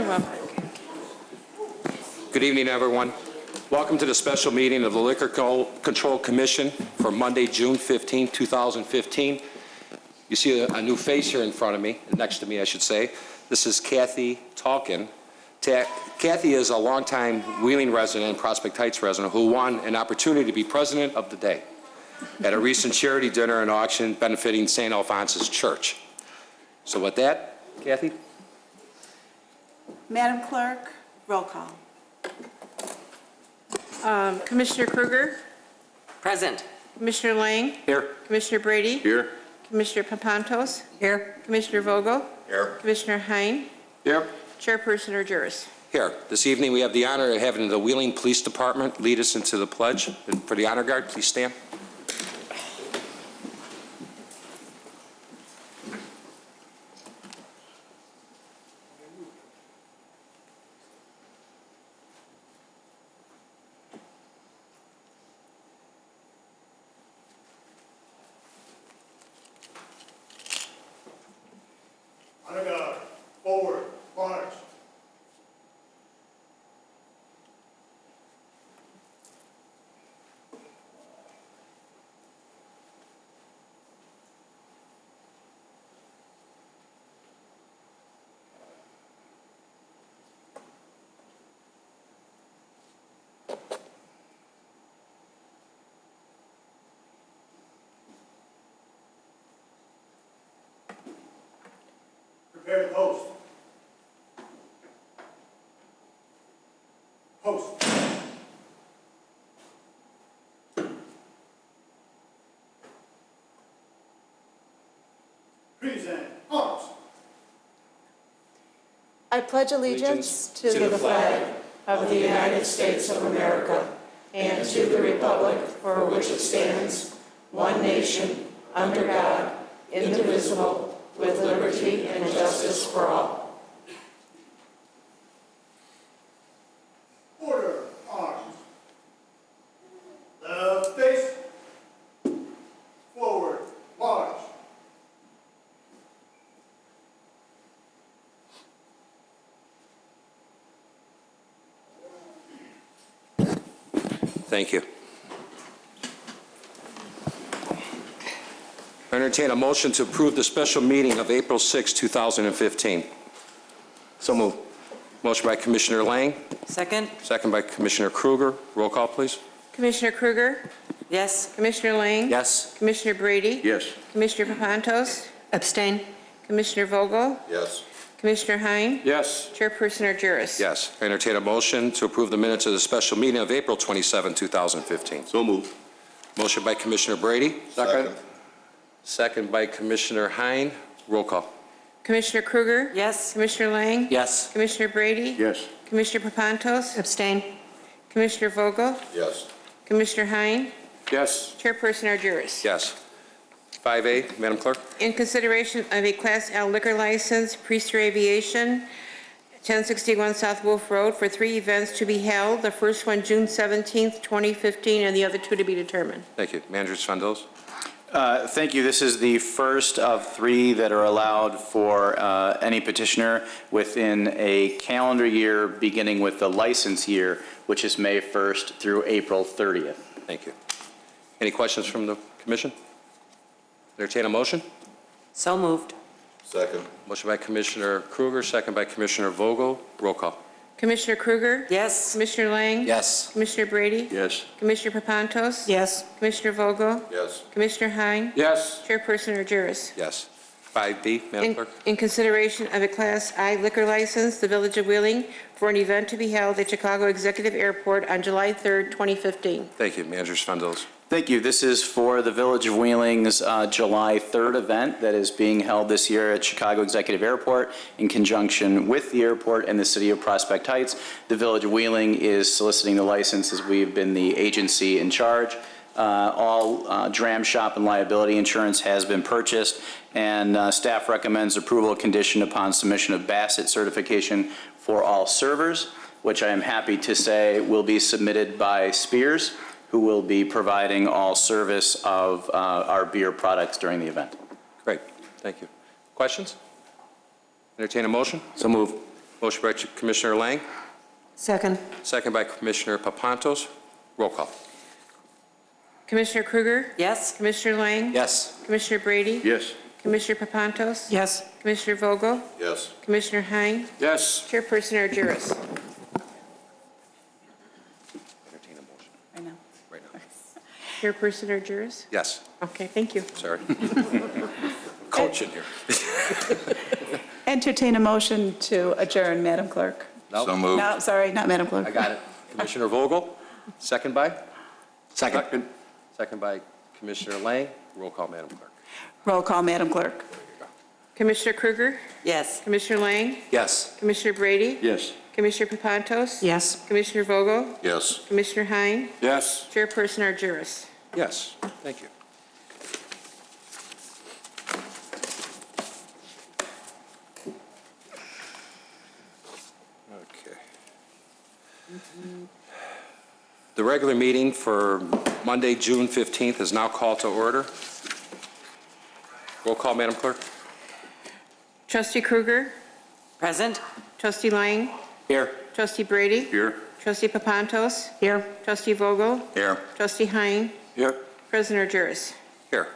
You're welcome. Good evening, everyone. Welcome to the special meeting of the Liquor Control Commission for Monday, June 15, 2015. You see a new face here in front of me, next to me, I should say. This is Kathy Talkin. Kathy is a longtime Wheeling resident and Prospect Heights resident who won an opportunity to be president of the day at a recent charity dinner and auction benefiting St. Alphonsus Church. So with that, Kathy? Madam Clerk, roll call. Commissioner Kruger? Present. Commissioner Lang? Here. Commissioner Brady? Here. Commissioner Papantos? Here. Commissioner Vogel? Here. Commissioner Hein? Here. Chairperson Urjuris? Here. This evening we have the honor of having the Wheeling Police Department lead us into the pledge. And for the honor guard, please stand. Honor guard, forward, march. Prepare to post. Post. Present. Arms. I pledge allegiance to the flag of the United States of America and to the republic for which it stands, one nation, under God, indivisible, with liberty and justice for all. Order. Arms. Left face. Forward. March. Thank you. I entertain a motion to approve the special meeting of April 6, 2015. So moved. Motion by Commissioner Lang, Second. second by Commissioner Kruger. Roll call, please. Commissioner Kruger? Yes. Commissioner Lang? Yes. Commissioner Brady? Yes. Commissioner Papantos? Abstain. Commissioner Vogel? Yes. Commissioner Hein? Yes. Chairperson Urjuris? Yes. I entertain a motion to approve the minutes of the special meeting of April 27, 2015. So moved. Motion by Commissioner Brady. Second. Second by Commissioner Hein. Roll call. Commissioner Kruger? Yes. Commissioner Lang? Yes. Commissioner Brady? Yes. Commissioner Papantos? Abstain. Commissioner Vogel? Yes. Commissioner Hein? Yes. Chairperson Urjuris? Yes. 5A, Madam Clerk. In consideration of a Class L liquor license, Priester Aviation, 1061 South Wolf Road, for 3 events to be held. The first one, June 17th, 2015, and the other 2 to be determined. Thank you. Manager Svandos. Thank you. This is the first of 3 that are allowed for any petitioner within a calendar year beginning with the license year, which is May 1st through April 30th. Thank you. Any questions from the commission? Entertain a motion. So moved. Second. Motion by Commissioner Kruger, second by Commissioner Vogel. Roll call. Commissioner Kruger? Yes. Commissioner Lang? Yes. Commissioner Brady? Yes. Commissioner Papantos? Yes. Commissioner Vogel? Yes. Commissioner Hein? Yes. Chairperson Urjuris? Yes. 5B, Madam Clerk. In consideration of a Class I liquor license, the Village of Wheeling, for an event to be held at Chicago Executive Airport on July 3rd, 2015. Thank you. Manager Svandos. Thank you. This is for the Village of Wheeling's July 3rd event that is being held this year at Chicago Executive Airport in conjunction with the airport and the City of Prospect Heights. The Village of Wheeling is soliciting the license as we've been the agency in charge. All dram shop and liability insurance has been purchased, and staff recommends approval conditioned upon submission of Bassett certification for all servers, which I am happy to say will be submitted by Spears, who will be providing all service of our beer products during the event. Great. Thank you. Questions? Entertain a motion. So move. Motion by Commissioner Lang, Second. second by Commissioner Papantos. Roll call. Commissioner Kruger? Yes. Commissioner Lang? Yes. Commissioner Brady? Yes. Commissioner Papantos? Yes. Commissioner Vogel? Yes. Commissioner Hein? Yes. Chairperson Argyros? Entertain a motion I know. right now. Chairperson Argyros? Yes, Okay, thank you. sorry. Coaching here. Entertain a motion to adjourn, Madam Clerk. So moved. No, sorry, not Madam I Clerk. got it. Commissioner Vogel, second by? Second. Second by Commissioner Lang. Roll call, Madam Clerk. Roll call, Madam Clerk. Commissioner Kruger? Yes. Commissioner Lang? Yes. Commissioner Brady? Yes. Commissioner Papantos? Yes. Commissioner Vogel? Yes. Commissioner Hein? Yes. Chairperson Argyros? Yes, thank you. Okay. The regular meeting for Monday, June 15th is now called to order. Roll call, Madam Clerk. Trustee Kruger? Present? Trustee Lang? Here. Trustee Brady? Here. Trustee Papantos? Here. Trustee Vogel? Here. Trustee Hein? Here. President Argyros? Here.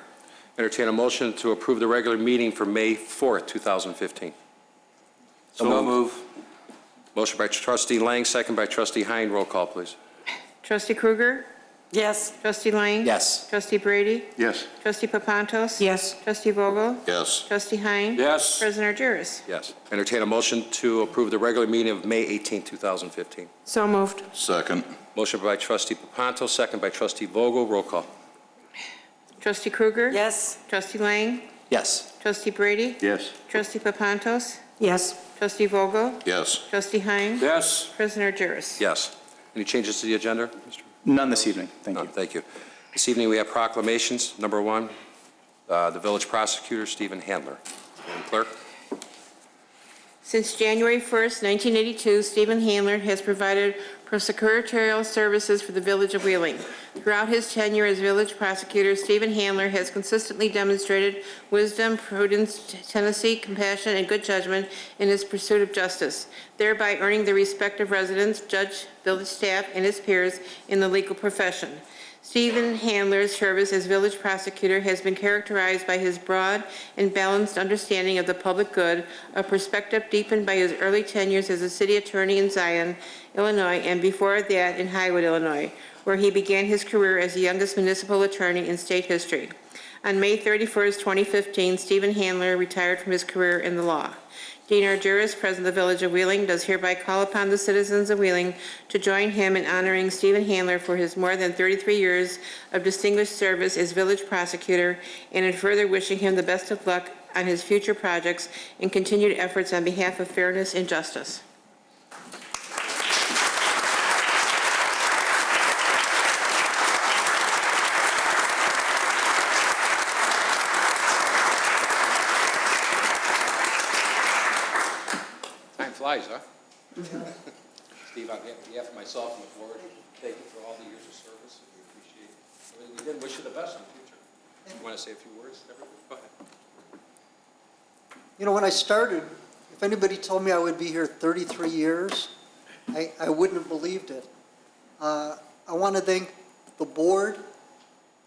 Entertain a motion to approve the regular meeting for May 4th, 2015. So move. Motion by Trustee Lang, second by Trustee Hein. Roll call, please. Trustee Kruger? Yes. Trustee Lang? Yes. Trustee Brady? Yes. Trustee Papantos? Yes. Trustee Vogel? Yes. Trustee Hein? Yes. President Argyros? Yes. Entertain a motion to approve the regular meeting of May 18th, 2015. So moved. Second. Motion by Trustee Papanto, second by Trustee Vogel. Roll call. Trustee Kruger? Yes. Trustee Lang? Yes. Trustee Brady? Yes. Trustee Papantos? Yes. Trustee Vogel? Yes. Trustee Hein? Yes. President Argyros? Yes. Any changes to the agenda, Mr.? None this evening. Thank you. None. Thank you. This evening, we have proclamations. Number one, the village prosecutor, Stephen Handler. Madam Clerk. Since January 1st, 1982, Stephen Handler has provided prosecutorial services for the Village of Wheeling. Throughout his tenure as village prosecutor, Stephen Handler has consistently demonstrated wisdom, prudence, tenacity, compassion, and good judgment in his pursuit of justice, thereby earning the respect of residents, judge, village staff, and his peers in the legal profession. Stephen Handler's service as village prosecutor has been characterized by his broad and balanced understanding of the public good, a perspective deepened by his early tenures as a city attorney in Zion, Illinois, and before that in Highwood, Illinois, where he began his career as the youngest municipal attorney in state history. On May 31st, 2015, Stephen Handler retired from his career in the law. Dean Argyros, President of the Village of Wheeling, does hereby call upon the citizens of Wheeling to join him in honoring Stephen Handler for his more than 33 years of distinguished service as village prosecutor, and in further wishing him the best of luck on his future projects and continued efforts on behalf of fairness and justice. Time flies, huh? Steve, on behalf of myself and the board, thank you for all the years of service, and we appreciate everything you did. Wish you the best in the future. You want to say a few words? Everybody? Go ahead. You know, when I started, if anybody told me I would be here 33 years, I wouldn't have believed it. I want to thank the board,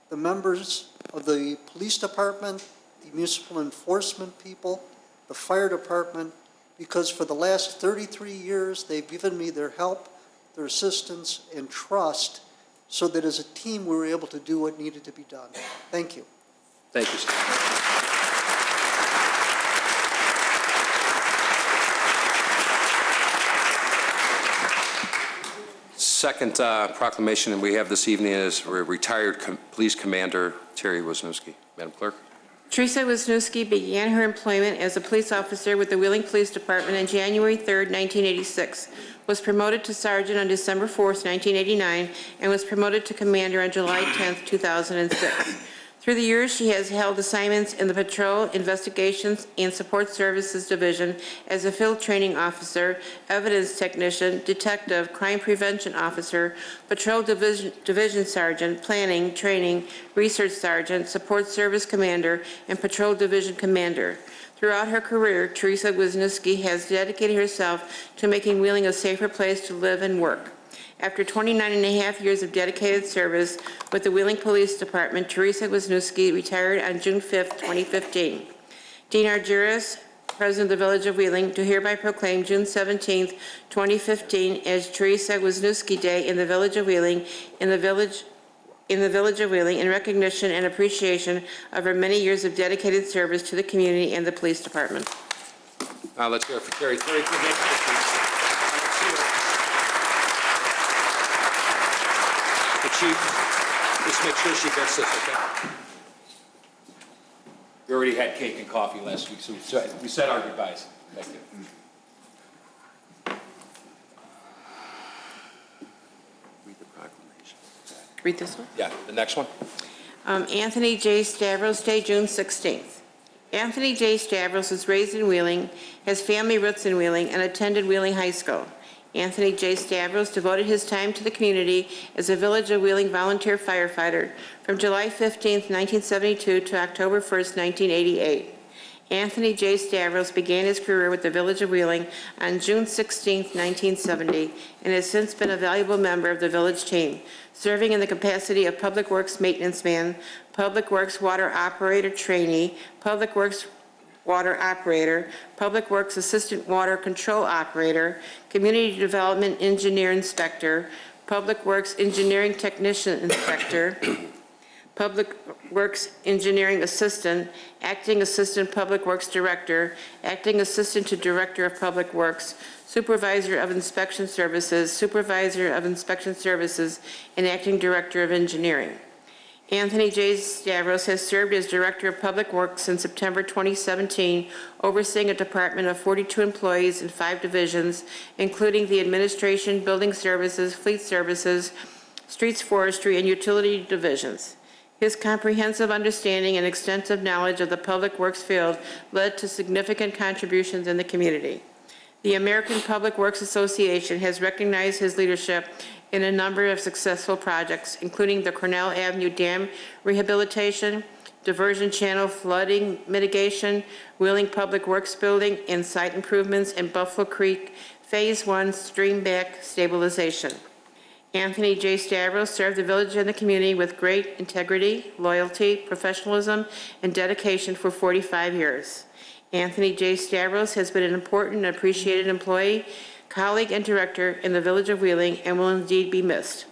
the members of the police department, the municipal enforcement people, the fire department, because for the last 33 years, they've given me their help, their assistance, and trust, so that as a team, we were able to do what needed to be done. Thank you. Thank you, Steve. Second proclamation we have this evening is retired Police Commander Terry Wisniewski. Madam Clerk. Teresa Wisniewski began her employment as a police officer with the Wheeling Police Department on January 3rd, 1986, was promoted to sergeant on December 4th, 1989, and was promoted to commander on July 10th, 2006. Through the years, she has held assignments in the Patrol Investigations and Support Services Division as a field training officer, evidence technician, detective, crime prevention officer, Patrol Division Sergeant, planning, training, research sergeant, support service commander, and Patrol Division commander. Throughout her career, Teresa Wisniewski has dedicated herself to making Wheeling a safer place to live and work. After 29 and a half years of dedicated service with the Wheeling Police Department, Teresa Wisniewski retired on June 5, 2015. Dean Argyris, President of the Village of Wheeling, do hereby proclaim June 17, 2015 as Teresa Wisniewski Day in the Village of Wheeling, in the Village of Wheeling, in recognition and appreciation of her many years of dedicated service to the community and the police department. Now let's hear it for Carrie. Carrie, come back to the chief. The chief, just make sure she gets this, okay? We already had cake and coffee last week, so we said our goodbyes. Thank you. Read the proclamation. Read this one. Yeah, the next one. Anthony J. Stavros Day, June 16th. Anthony J. Stavros was raised in Wheeling, has family roots in Wheeling, and attended Wheeling High School. Anthony J. Stavros devoted his time to the community as a Village of Wheeling volunteer firefighter from July 15, 1972 to October 1, 1988. Anthony J. Stavros began his career with the Village of Wheeling on June 16, 1970, and has since been a valuable member of the village team, serving in the capacity of Public Works Maintenance Man, Public Works Water Operator Trainee, Public Works Water Operator, Public Works Assistant Water Control Operator, Community Development Engineer Inspector, Public Works Engineering Technician Inspector, Public Works Engineering Assistant, Acting Assistant Public Works Director, Acting Assistant to Director of Public Works, Supervisor of Inspection Services, Supervisor of Inspection Services, and Acting Director of Engineering. Anthony J. Stavros has served as Director of Public Works since September 2017, overseeing a department of 42 employees in 5 divisions, including the Administration, Building Services, Fleet Services, Streets, Forestry, and Utility divisions. His comprehensive understanding and extensive knowledge of the public works field led to significant contributions in the community. The American Public Works Association has recognized his leadership in a number of successful projects, including the Cornell Avenue Dam rehabilitation, diversion channel flooding mitigation, Wheeling Public Works Building, and site improvements in Buffalo Creek Phase 1 stream back stabilization. Anthony J. Stavros served the village and the community with great integrity, loyalty, professionalism, and dedication for 45 years. Anthony J. Stavros has been an important and appreciated employee, colleague, and director in the Village of Wheeling and will indeed be missed.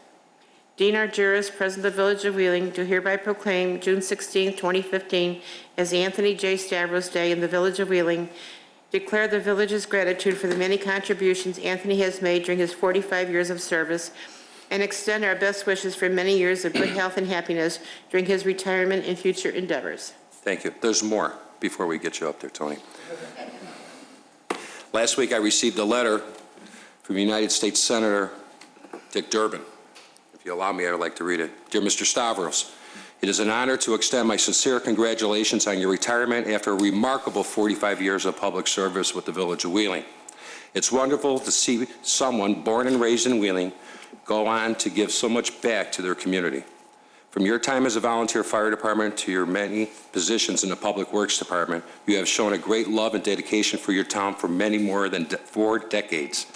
Dean Argyris, President of the Village of Wheeling, do hereby proclaim June 16, 2015 as Anthony J. Stavros Day in the Village of Wheeling, declare the village's gratitude for the many contributions Anthony has made during his 45 years of service, and extend our best wishes for many years of good health and happiness during his retirement and future endeavors. Thank you. There's more before we get you up there, Tony. Last week, I received a letter from United States Senator Dick Durbin. If you allow me, I'd like to read it. Dear Mr. Stavros, it is an honor to extend my sincere congratulations on your retirement after a remarkable 45 years of public service with the Village of Wheeling. It's wonderful to see someone born and raised in Wheeling go on to give so much back to their community. From your time as a volunteer fire department to your many positions in the Public Works Department, you have shown a great love and dedication for your town for many more than 4 decades.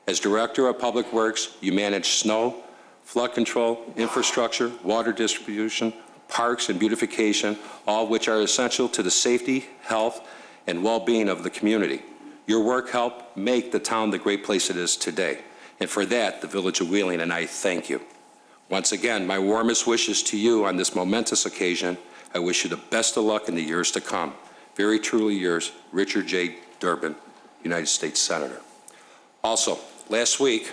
As Director of Public Works, you manage snow, flood control, infrastructure, water distribution, parks, and beautification, all of which are essential to the safety, health, and well-being of the community. Your work helped make the town the great place it is today. And for that, the Village of Wheeling and I thank you. Once again, my warmest wishes to you on this momentous occasion. I wish you the best of luck in the years to come. Very truly yours, Richard J. Durbin, United States Senator. Also, last week,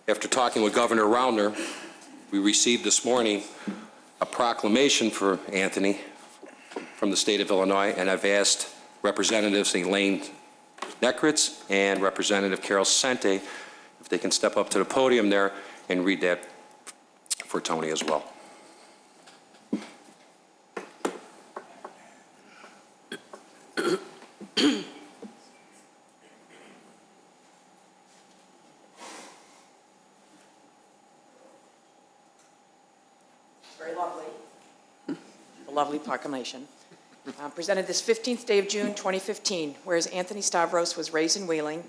after talking with Governor Rauner, we received this morning a proclamation for Anthony from the state of Illinois, and I've asked Representatives Elaine Nekritz and Representative Carol Sente if they can step up to the podium there and read that for Tony as well. lovely proclamation. Presented this 15th day of June 2015, whereas Anthony Stavros was raised in Wheeling,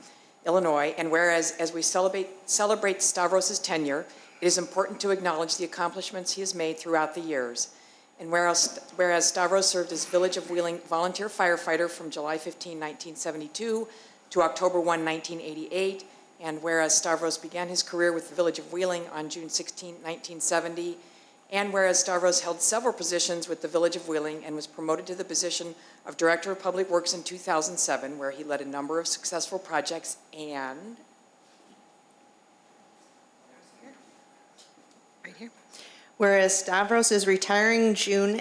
Illinois, and whereas as we celebrate Stavros' tenure, it is important to acknowledge the accomplishments he has made throughout the years. And whereas Stavros served as Village of Wheeling volunteer firefighter from July 15, 1972 to October 1, 1988, and whereas Stavros began his career with the Village of Wheeling on June 16, 1970, and whereas Stavros held several positions with the Village of Wheeling and was promoted to the position of Director of Public Works in 2007, where he led a number of successful projects, and right here. Whereas Stavros is retiring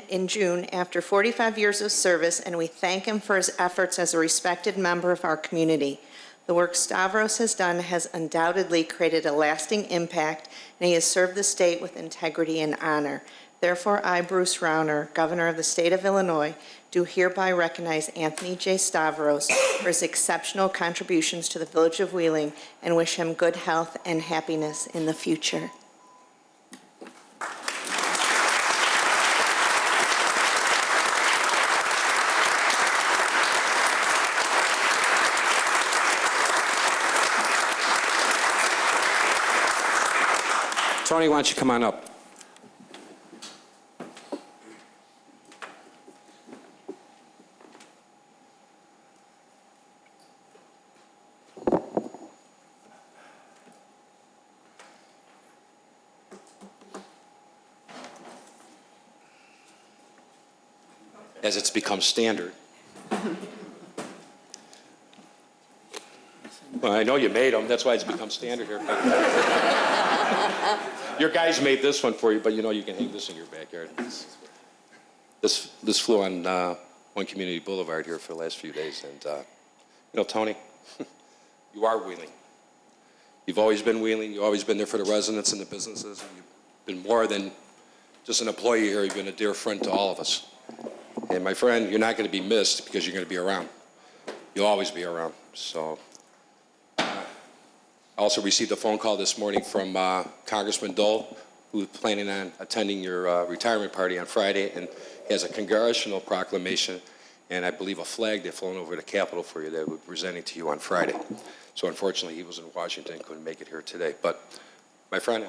in June after 45 years of service, and we thank him for his efforts as a respected member of our community. The work Stavros has done has undoubtedly created a lasting impact, and he has served the state with integrity and honor. Therefore, I, Bruce Rauner, Governor of the State of Illinois, do hereby recognize Anthony J. Stavros for his exceptional contributions to the Village of Wheeling and wish him good health and happiness in the future. Tony, why don't you come on up? As it's become standard. Well, I know you made them, that's why it's become standard here. Your guys made this one for you, but you know you can hang this in your backyard. This flew on One Community Boulevard here for the last few days, and you know, Tony, you are Wheeling. You've always been Wheeling. You've always been there for the residents and the businesses. And you've been more than just an employee here. You've been a dear friend to all of us. And my friend, you're not going to be missed because you're going to be around. You'll always be around. So. I also received a phone call this morning from Congressman Dole, who's planning on attending your retirement party on Friday, and has a congressional proclamation and I believe a flag they've flown over the Capitol for you that we're presenting to you on Friday. So unfortunately, he was in Washington, couldn't make it here today. But my friend,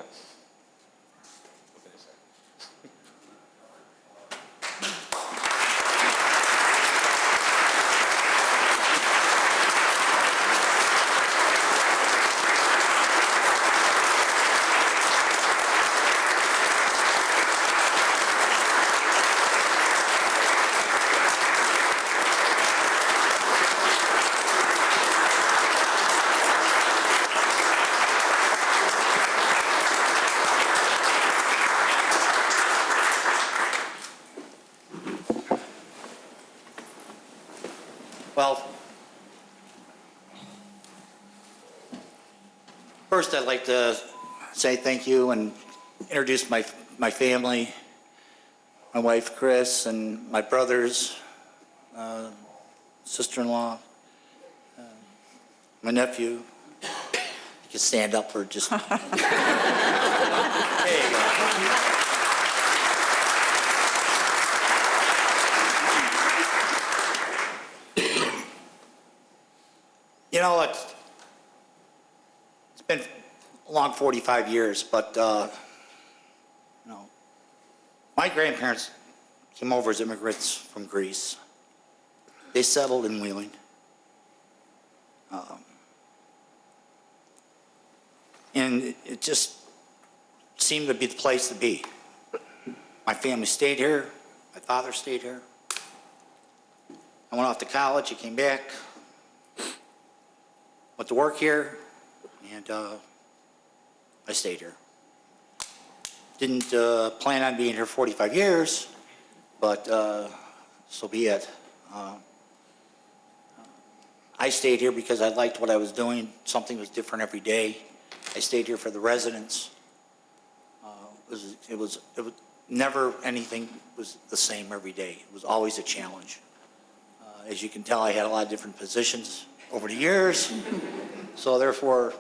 Well, first I'd like to say thank you and introduce my family, my wife Chris, and my brothers, sister-in-law, my nephew. You can stand up for just... There you go. You know, it's been a long 45 years, but, you know, my grandparents came over as immigrants from Greece. They settled in Wheeling. And it just seemed to be the place to be. My family stayed here. My father stayed here. I went off to college. I came back. Went to work here, and I stayed here. Didn't plan on being here 45 years, but so be it. I stayed here because I liked what I was doing. Something was different every day. I stayed here for the residents. It was never anything was the same every day. It was always a challenge. As you can tell, I had a lot of different positions over the years, so therefore,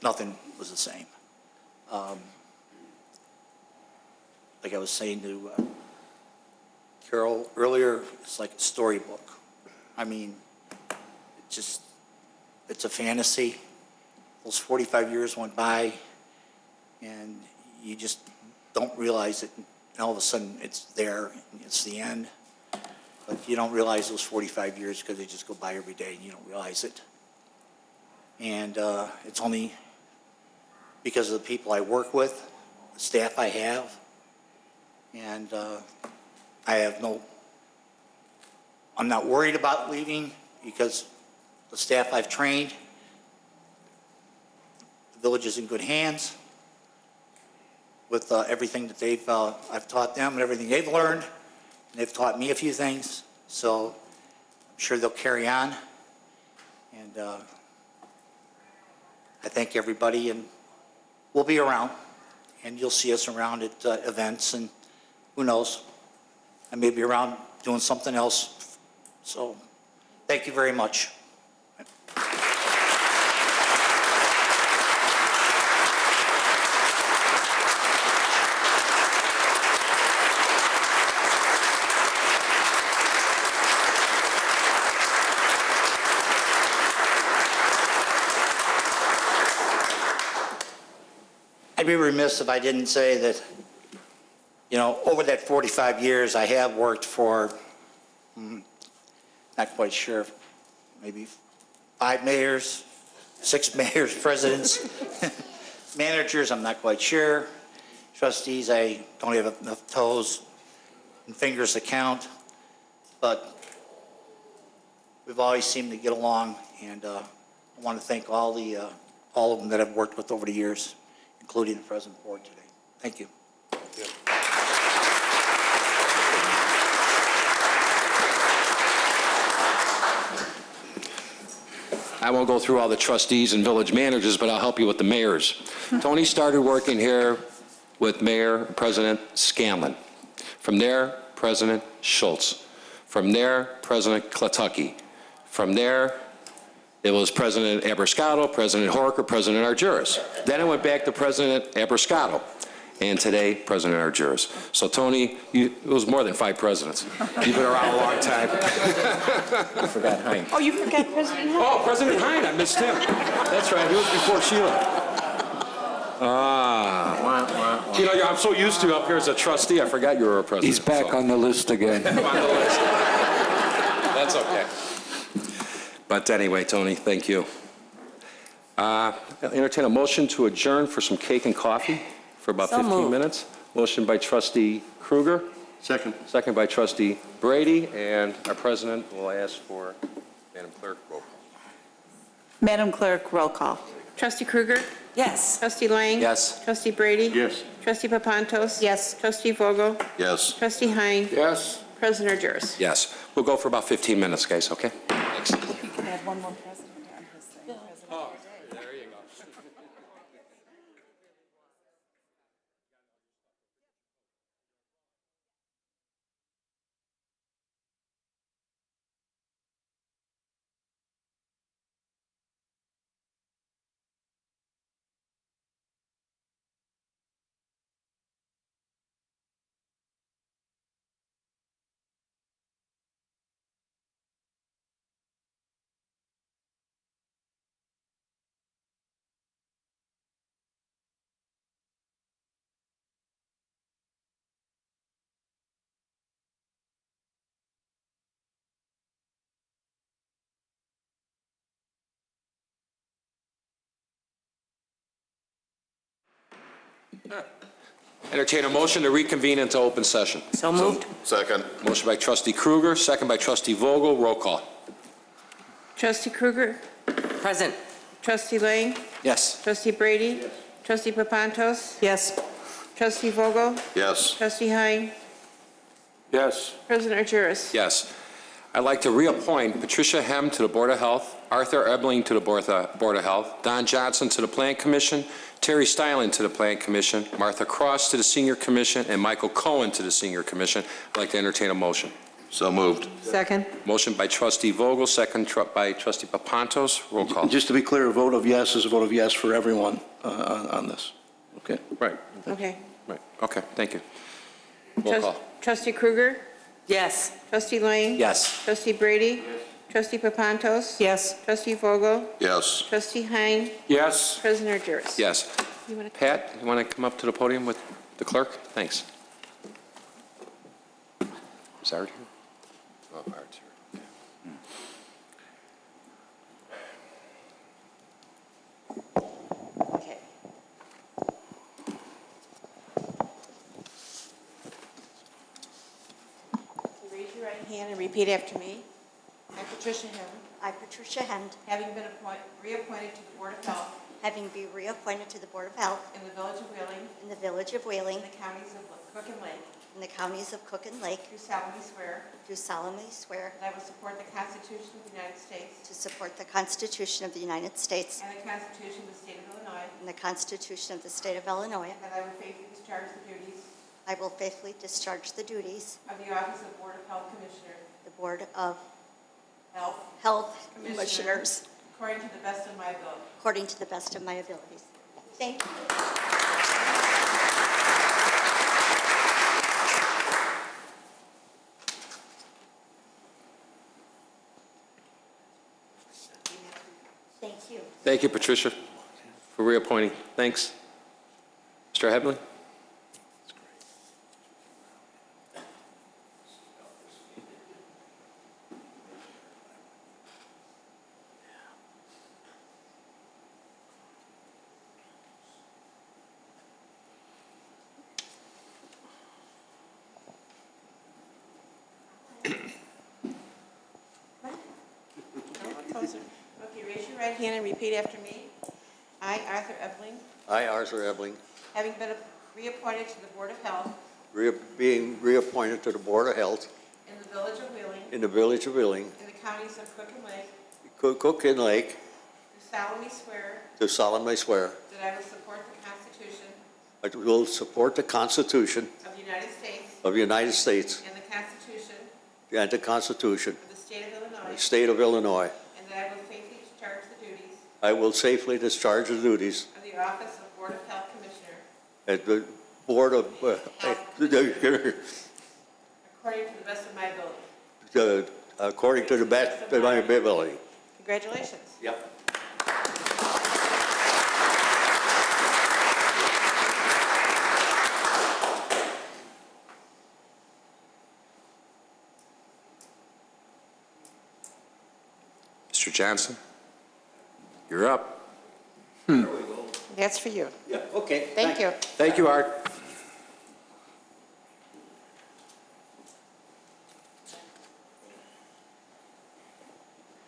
nothing was the same. Like I was saying to Carol earlier, it's like a storybook. I mean, it's a fantasy. Those 45 years went by, and you just don't realize it. And all of a sudden, it's there, and it's the end. But you don't realize those 45 years because they just go by every day, and you don't realize it. And it's only because of the people I work with, the staff I have, and I'm not worried about leaving because the staff I've trained, the village is in good hands with everything that I've taught them and everything they've learned, and they've taught me a few things, so I'm sure they'll carry on. And I thank everybody, and we'll be around, and you'll see us around at events, and who knows, I may be around doing something else. So thank you very much. I'd be remiss if I didn't say that, you know, over that 45 years, I have worked for, not quite sure, maybe 5 mayors, 6 mayors, presidents, managers, I'm not quite sure. Trustees, I don't have enough toes and fingers to count, but we've always seemed to get along, and I want to thank all of them that I've worked with over the years, including the present board today. Thank you. I won't go through all the trustees and village managers, but I'll help you with the mayors. Tony started working here with Mayor President Scanlon. From there, President Schultz. From there, President Klatucky. From there, it was President Abrascato, President Horker, President Argyris. Then it went back to President Abrascato, and today, President Argyris. So Tony, it was more than 5 presidents. You've been around a long time. I forgot Hein. Oh, you forgot President Hein? Oh, President Hein, I missed him. That's right, he was before Sheila. You know, I'm so used to you up here as a trustee, I forgot you were a president. He's back on the list again. On the list. That's okay. But anyway, Tony, thank you. I'll entertain a motion to adjourn for some cake and coffee for about So 15 moved. minutes. Motion by trustee Kruger. Second. Second by trustee Brady, and our president will ask for Madam Clerk roll call. Madam Clerk, roll call. Trustee Kruger? Yes. Trustee Lang? Yes. Trustee Brady? Yes. Trustee Papantos? Yes. Trustee Vogel? Yes. Trustee Hein? Yes. President Argyris? Yes. We'll go for about 15 minutes, guys, okay? Thanks. You can add one more president on his thing. Oh, there you go. Entertain a motion to reconvene into open session. So moved. Second. Motion by trustee Kruger, second by trustee Vogel, roll call. Trustee Kruger? Present. Trustee Lang? Yes. Trustee Brady? Trustee Papantos? Yes. Trustee Vogel? Yes. Trustee Hein? Yes. President Argyris? Yes. I'd like to reappoint Patricia Hem to the Board of Health, Arthur Ebling to the Board of Health, Don Johnson to the Plan Commission, Terry Styling to the Plan Commission, Martha Cross to the Senior Commission, and Michael Cohen to the Senior Commission. I'd like to entertain a motion. So moved. Second. Motion by trustee Vogel, second by trustee Papantos. Roll call. Just to be clear, a vote of yes is a vote of yes for everyone on this. Okay? Right, Okay. right. Okay, thank you. Roll call. Trustee Kruger? Yes. Trustee Lang? Yes. Trustee Brady? Trustee Papantos? Yes. Trustee Vogel? Yes. Trustee Hein? Yes. President Jarrett? Yes. You wanna- Pat, you want to come up to the podium with the clerk? Thanks. Is Art here? Oh, Art's here. Okay. Raise your right hand and repeat after me. I, Patricia Him, I, Patricia Hend, having been reappointed to the Board of Health having been reappointed to the Board of Health in the Village of Wheeling, in the Village of Wheeling, in the counties of Cook and Lake, in the counties of Cook and Lake, do solemnly swear do solemnly swear that I will support the Constitution of the United States to support the Constitution of the United States and the Constitution of the State of Illinois, and the Constitution of the State of Illinois. and that I will faithfully discharge the duties I will faithfully discharge the duties of the Office of Board of Health Commissioner, of the Board of Health, Health Commissioner. Commissioners according to the best of my ability. according to the best of my abilities. Thank you. Thank you. Thank you, Patricia, for reappointing. Thanks. Mr. Hebley? Okay, raise your right hand and repeat after me. I, Arthur Ebling, I, Arthur Ebling, having been reappointed to the Board of Health being reappointed to the Board of Health in the Village of Wheeling, in the Village of Wheeling, in the counties of Cook and Lake, Cook and Lake, do solemnly swear do solemnly swear that I will support the Constitution I will support the Constitution of the United States of the United States and the Constitution and the Constitution of the State of of Illinois, the State of Illinois. and that I will faithfully discharge the duties I will safely discharge the duties of the Office of Board of Health Commissioner at the Board of, according to the best of my ability. according to the best of my ability. Congratulations. Yep. Mr. Johnson? You're up. That's for you. Yeah, okay. Thank you. Thank you, Art.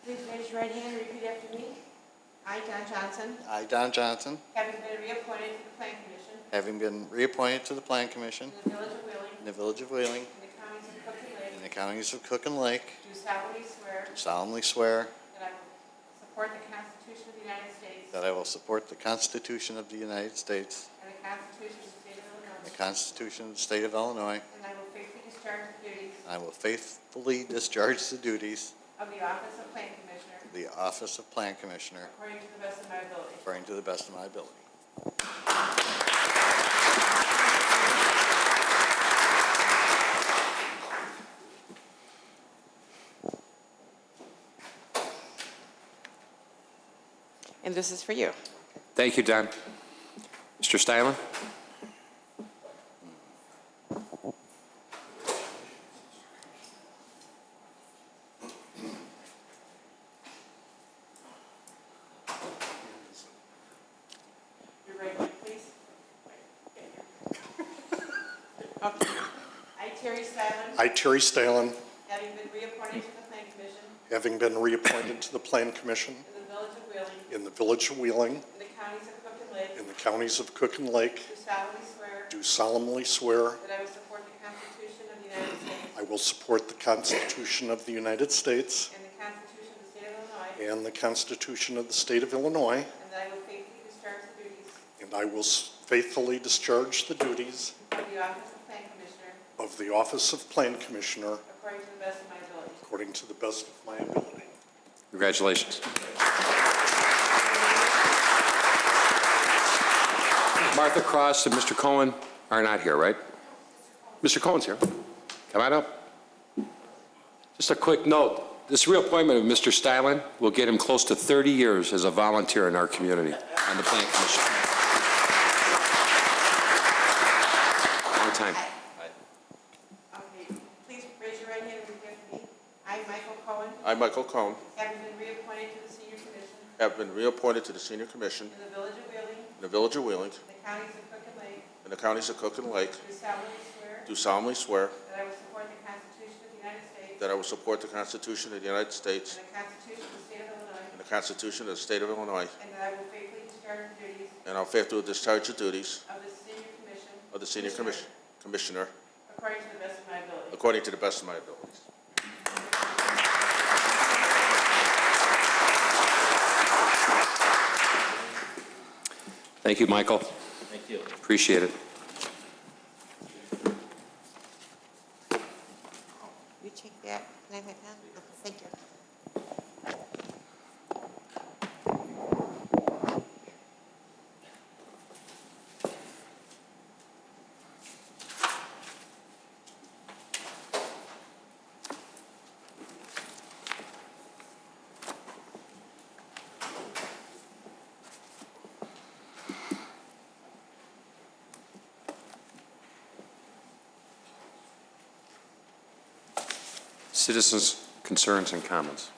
Please raise your right hand and repeat after me. I, Don Johnson, I, Don Johnson, having been reappointed to the Plan Commission having been reappointed to the Plan Commission in the Village of Wheeling, in the Village of Wheeling, in the counties of Cook and in Lake, the counties of Cook and Lake, do solemnly swear do solemnly swear that I will support the Constitution of the United States that I will support the Constitution of the United States and the Constitution of the State of and Illinois, the Constitution of the State of Illinois, and I will faithfully discharge the duties I will faithfully discharge the duties of the Office of Plan Commissioner of the Office of Plan Commissioner according to the best of my ability. according to the best of my ability. And this is for you. Thank you, Don. Mr. Styler? Your right hand, please. Okay. I, Terry Stylen, I, Terry Stalin, having been reappointed to the Plan Commission having been reappointed to the Plan Commission in the Village of Wheeling, in the Village of Wheeling, in the counties of Cook and Lake, in the counties of Cook and Lake, do solemnly swear do solemnly swear that I will support the Constitution of the United States I will support the Constitution of the United States and the Constitution of the State of Illinois, and the Constitution of the State of Illinois, and that I will faithfully discharge the duties and I will faithfully discharge the duties of the Office of Plan Commissioner of the Office of Plan Commissioner according to the best of my ability. according to the best of my ability. Congratulations. Martha Cross and Mr. Cohen are not here, right? Mr. Cohen's here. Come on up. Just a quick note, this reappointment of Mr. Stylen will get him close to 30 years as a volunteer in our community on the Plan Commission. Long time. Okay, please raise your right hand and repeat after me. I, Michael Cohen, I, Michael Cohn, having been reappointed to the Senior Commission have been reappointed to the Senior Commission in the Village of Wheeling, in the Village of Wheeling, the counties of Cook and Lake, in the counties of Cook and Lake, do solemnly swear do solemnly swear that I will support the Constitution of the United States that I will support the Constitution of the United States and the Constitution of the State of Illinois, and the Constitution of the State of Illinois, and that I will faithfully discharge the duties and I'll faithfully discharge the duties of the Senior Commissioner according to the best of my ability. according to the best of my abilities. Thank you, Michael. Thank you. Appreciate it. You take that. Can I have my pen? Okay, thank you. Citizens' concerns and comments.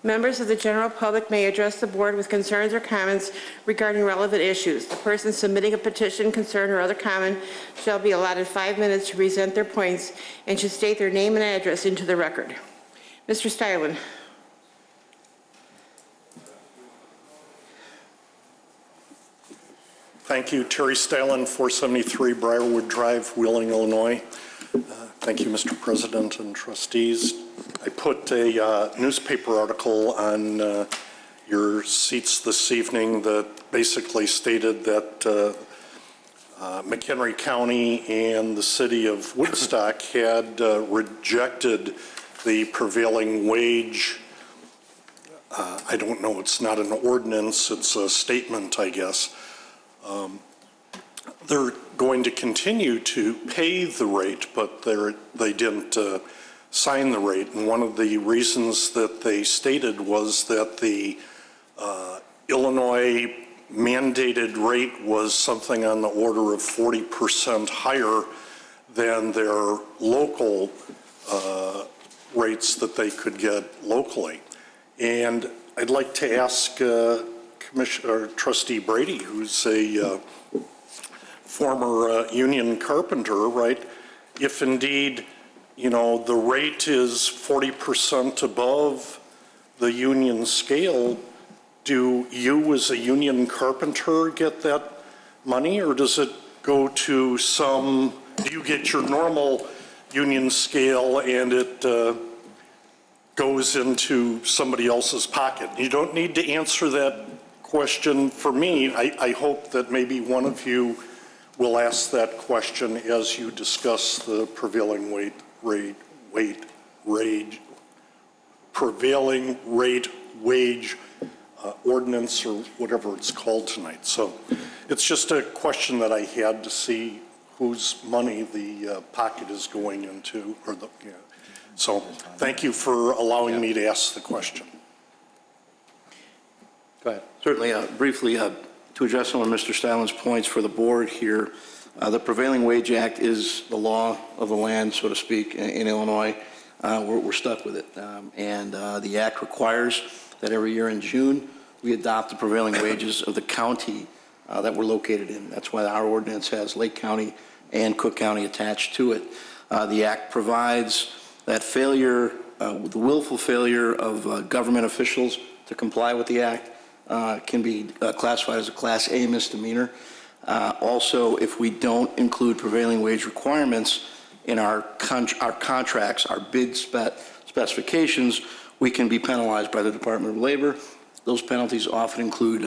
Members of the general public may address the board with concerns or comments regarding relevant issues. The person submitting a petition, concern, or other comment shall be allotted 5 minutes to present their points and should state their name and address into the record. Mr. Stylen. Thank you, Terry Stylen, 473 Briarwood Drive, Wheeling, Illinois. Thank you, Mr. President and trustees. I put a newspaper article on your seats this evening that basically stated that McHenry County and the city of Woodstock had rejected the prevailing wage. I don't know, it's not an ordinance, it's a statement, I guess. They're going to continue to pay the rate, but they didn't sign the rate. And one of the reasons that they stated was that the Illinois mandated rate was something on the order of 40% higher than their local rates that they could get locally. And I'd like to ask Commissioner Trustee Brady, who's a former union carpenter, right? If indeed, you know, the rate is 40% above the union scale, do you as a union carpenter get that money, or does it go to some, do you get your normal union scale and it goes into somebody else's pocket? You don't need to answer that question for me. I hope that maybe one of you will ask that question as you discuss the prevailing prevailing rate wage ordinance or whatever it's called tonight. So it's just a question that I had to see whose money the pocket is going into, or the, yeah. So thank you for allowing me to ask the question. Go ahead. Certainly, briefly, to address some of Mr. Stylen's points for the board here, the Prevailing Wage Act is the law of the land, so to speak, in Illinois. We're stuck with it. And the act requires that every year in June, we adopt the prevailing wages of the county that we're located in. That's why our ordinance has Lake County and Cook County attached to it. The act provides that failure, the willful failure of government officials to comply with the act can be classified as a Class A misdemeanor. Also, if we don't include prevailing wage requirements in our contracts, our bid specifications, we can be penalized by the Department of Labor. Those penalties often include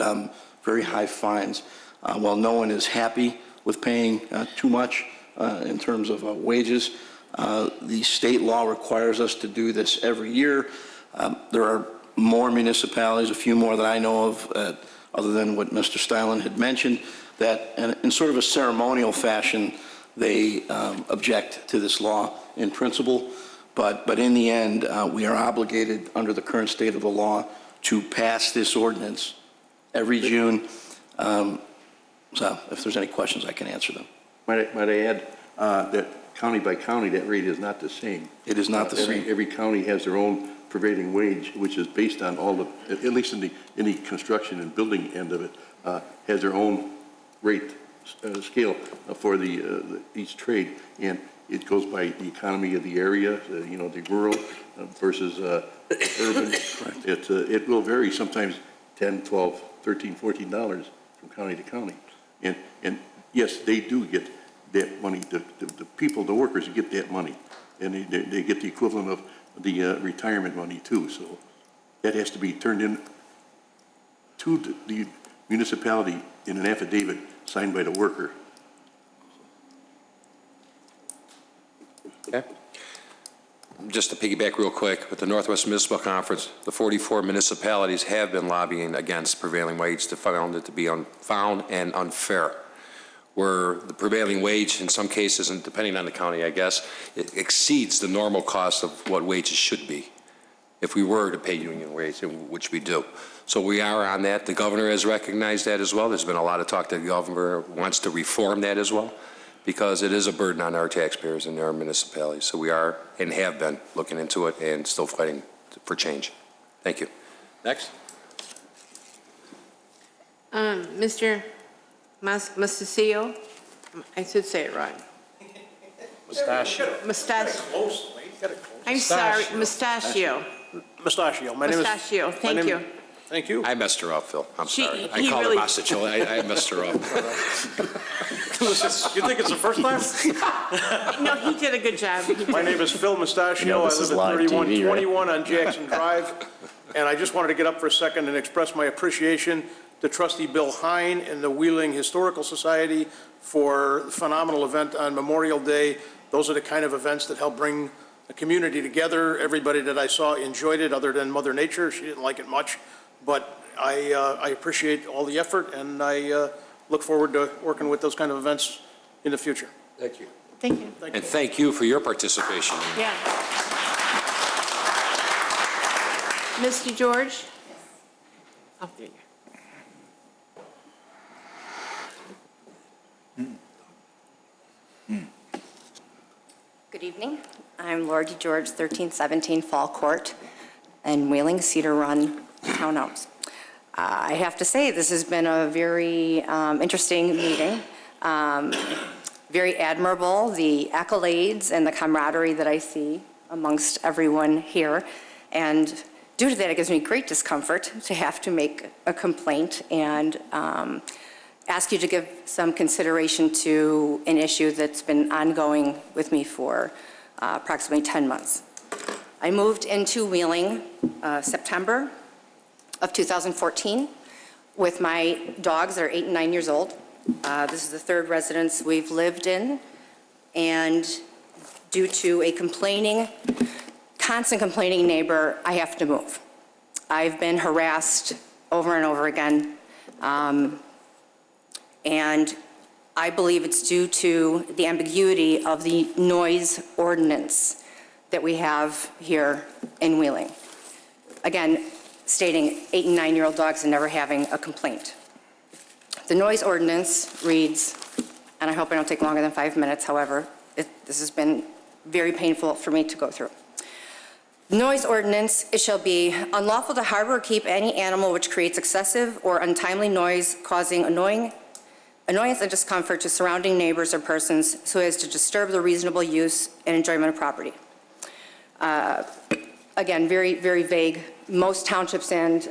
very high fines. While no one is happy with paying too much in terms of wages, the state law requires us to do this every year. There are more municipalities, a few more that I know of, other than what Mr. Stylen had mentioned, that in sort of a ceremonial fashion, they object to this law in principle, but in the end, we are obligated under the current state of the law to pass this ordinance every June. So if there's any questions, I can answer them. Might I add that county by county, that rate is not the same. It is not the same. Every county has their own prevailing wage, which is based on all the, at least in the construction and building end of it, has their own rate scale for each trade, and it goes by the economy of the area, the rural versus urban. It will vary sometimes $10, $12, $13, $14 from county to county. And yes, they do get that money. The people, the workers get that money, and they get the equivalent of the retirement money too. So that has to be turned in to the municipality in an affidavit signed by the worker. Okay. Just to piggyback real quick, with the Northwest Municipal Conference, the 44 municipalities have been lobbying against prevailing wage to found it to be unfound and unfair, where the prevailing wage in some cases, and depending on the county, I guess, it exceeds the normal cost of what wages should be if we were to pay union wage, which we do. So we are on that. The governor has recognized that as well. There's been a lot of talk that the governor wants to reform that as well, because it is a burden on our taxpayers and our municipalities. So we are and have been looking into it and still fighting for change. Thank you. Next. Mr. Mastasio, I should say it right. Mustachio. I'm sorry, Mustachio. Mustachio. Mustachio, thank you. Thank you. I messed her up, Phil. I'm sorry. I he called really- her Mustachio. I messed her up. You think it's the first time? No, he did a good job. My name is Phil Mustachio. You know, I this is live at live TV, right? 3121 on Jackson Drive. And I just wanted to get up for a second and express my appreciation to Trustee Bill Hine and the Wheeling Historical Society for a phenomenal event on Memorial Day. Those are the kind of events that help bring the community together. Everybody that I saw enjoyed it, other than Mother Nature. She didn't like it much. But I appreciate all the effort, and I look forward to working with those kind of events in the future. Thank you. Thank you. And thank you for your participation. Yeah. Mr. George? Oh, there you go. Good evening. I'm Laura DeGeorge, 1317 Fall Court in Wheeling, Cedar Run Townhouse. I have to say, this has been a very interesting meeting. Very admirable, the accolades and the camaraderie that I see amongst everyone here. And due to that, it gives me great discomfort to have to make a complaint and ask you to give some consideration to an issue that's been ongoing with me for approximately 10 months. I moved into Wheeling September of 2014 with my dogs that are 8 and 9 years old. This is the third residence we've lived in, and due to a constant complaining neighbor, I have to move. I've been harassed over and over again, and I believe it's due to the ambiguity of the noise ordinance that we have here in Wheeling. Again, stating 8 and 9-year-old dogs and never having a complaint. The noise ordinance reads, and I hope I don't take longer than 5 minutes, however, this has been very painful for me to go through. The noise ordinance, it shall be unlawful to harbor or keep any animal which creates excessive or untimely noise causing annoyance and discomfort to surrounding neighbors or persons so as to disturb the reasonable use and enjoyment of property. Again, very, very vague. Most townships and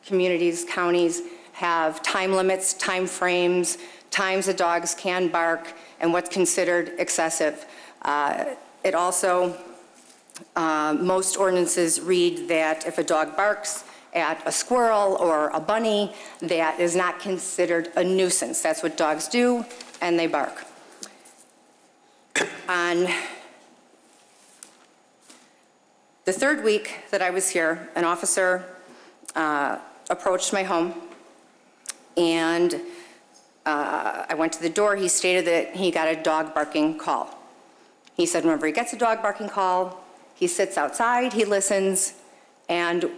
communities, counties, have time limits, time frames, times the dogs can bark, and what's considered excessive. It also, most ordinances read that if a dog barks at a squirrel or a bunny, that is not considered a nuisance. That's what dogs do, and they bark. On the third week that I was here, an officer approached my home, and I went to the door. He stated that he got a dog barking call. He said whenever he gets a dog barking call, he sits outside, he listens, and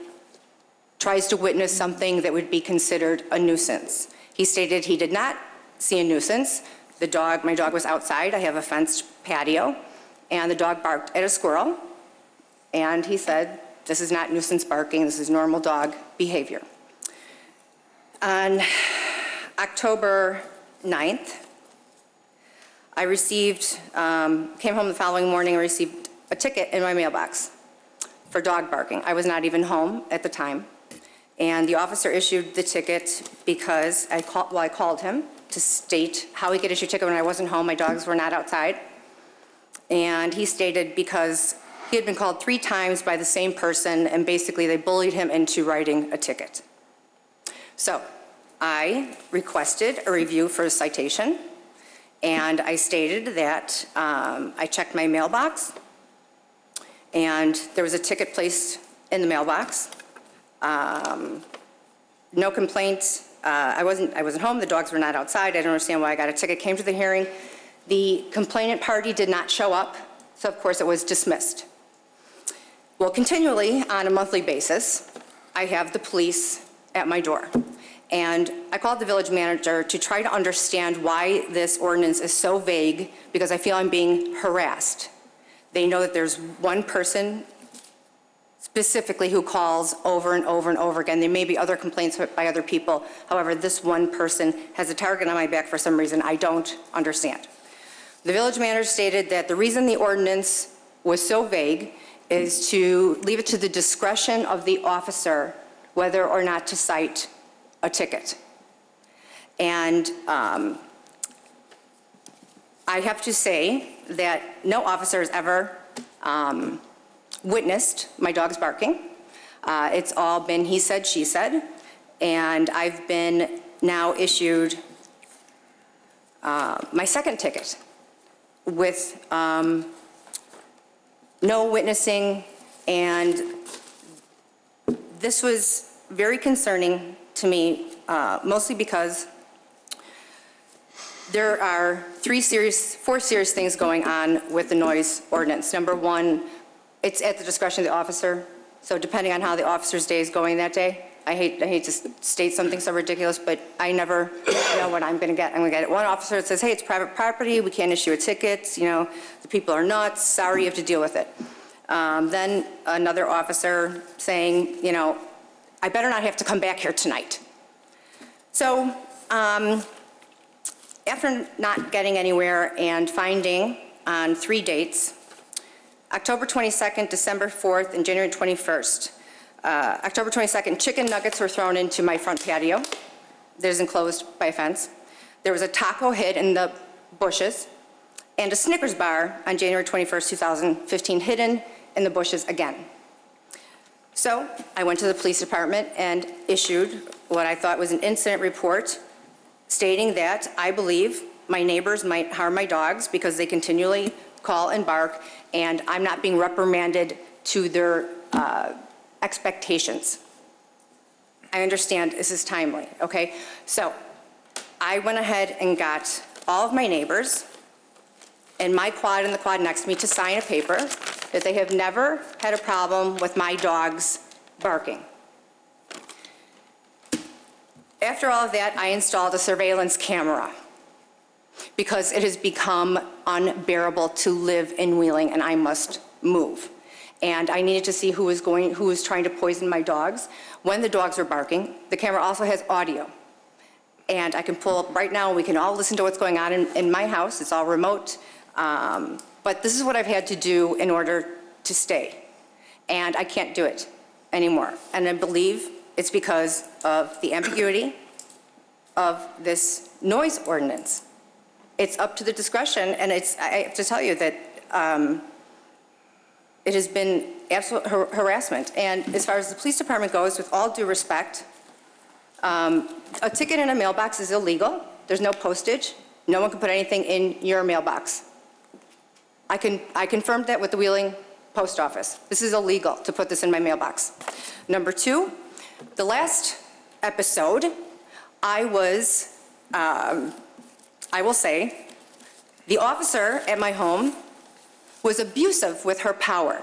tries to witness something that would be considered a nuisance. He stated he did not see a nuisance. My dog was outside, I have a fenced patio, and the dog barked at a squirrel, and he said, this is not nuisance barking, this is normal dog behavior. On October 9th, I came home the following morning and received a ticket in my mailbox for dog barking. I was not even home at the time. And the officer issued the ticket because I called him to state how he could issue a ticket when I wasn't home. My dogs were not outside. And he stated because he had been called 3 times by the same person, and basically they bullied him into writing a ticket. So I requested a review for a citation, and I stated that I checked my mailbox, and there was a ticket placed in the mailbox. No complaints. I wasn't home. The dogs were not outside. I don't understand why I got a ticket. Came to the hearing. The complainant party did not show up, so of course it was dismissed. Well, continually, on a monthly basis, I have the police at my door. And I called the village manager to try to understand why this ordinance is so vague, because I feel I'm being harassed. They know that there's one person specifically who calls over and over and over again. There may be other complaints by other people. However, this one person has a target on my back for some reason I don't understand. The village manager stated that the reason the ordinance was so vague is to leave it to the discretion of the officer whether or not to cite a ticket. And I have to say that no officer has ever witnessed my dog's barking. It's all been he said, she said, and I've been now issued my second ticket with no witnessing, and this was very concerning to me, mostly because there are 4 serious things going on with the noise ordinance. Number 1, it's at the discretion of the officer. So depending on how the officer's day is going that day, I hate to state something so ridiculous, but I never know what I'm going to get. I'm going to get one officer that says, hey, it's private property, we can't issue a ticket, you know, the people are nuts, sorry, you have to deal with it. Then another officer saying, you know, I better not have to come back here tonight. So after not getting anywhere and finding on 3 dates, October 22nd, December 4th, and January 21st. October 22nd, chicken nuggets were thrown into my front patio that is enclosed by a fence. There was a taco hid in the bushes, and a Snickers bar on January 21st, 2015, hidden in the bushes again. So I went to the police department and issued what I thought was an incident report stating that I believe my neighbors might harm my dogs because they continually call and bark, and I'm not being reprimanded to their expectations. I understand this is timely, okay? So I went ahead and got all of my neighbors and my quad and the quad next to me to sign a paper that they have never had a problem with my dogs barking. After all of that, I installed a surveillance camera because it has become unbearable to live in Wheeling and I must move. And I needed to see who was trying to poison my dogs. When the dogs were barking, the camera also has audio. And I can pull up right now, we can all listen to what's going on in my house. It's all remote. But this is what I've had to do in order to stay. And I can't do it anymore. And I believe it's because of the ambiguity of this noise ordinance. It's up to the discretion, and I have to tell you that it has been absolute harassment. And as far as the police department goes, with all due respect, a ticket in a mailbox is illegal. There's no postage. No one can put anything in your mailbox. I confirmed that with the Wheeling Post Office. This is illegal to put this in my mailbox. Number 2, the last episode, I will say, the officer at my home was abusive with her power,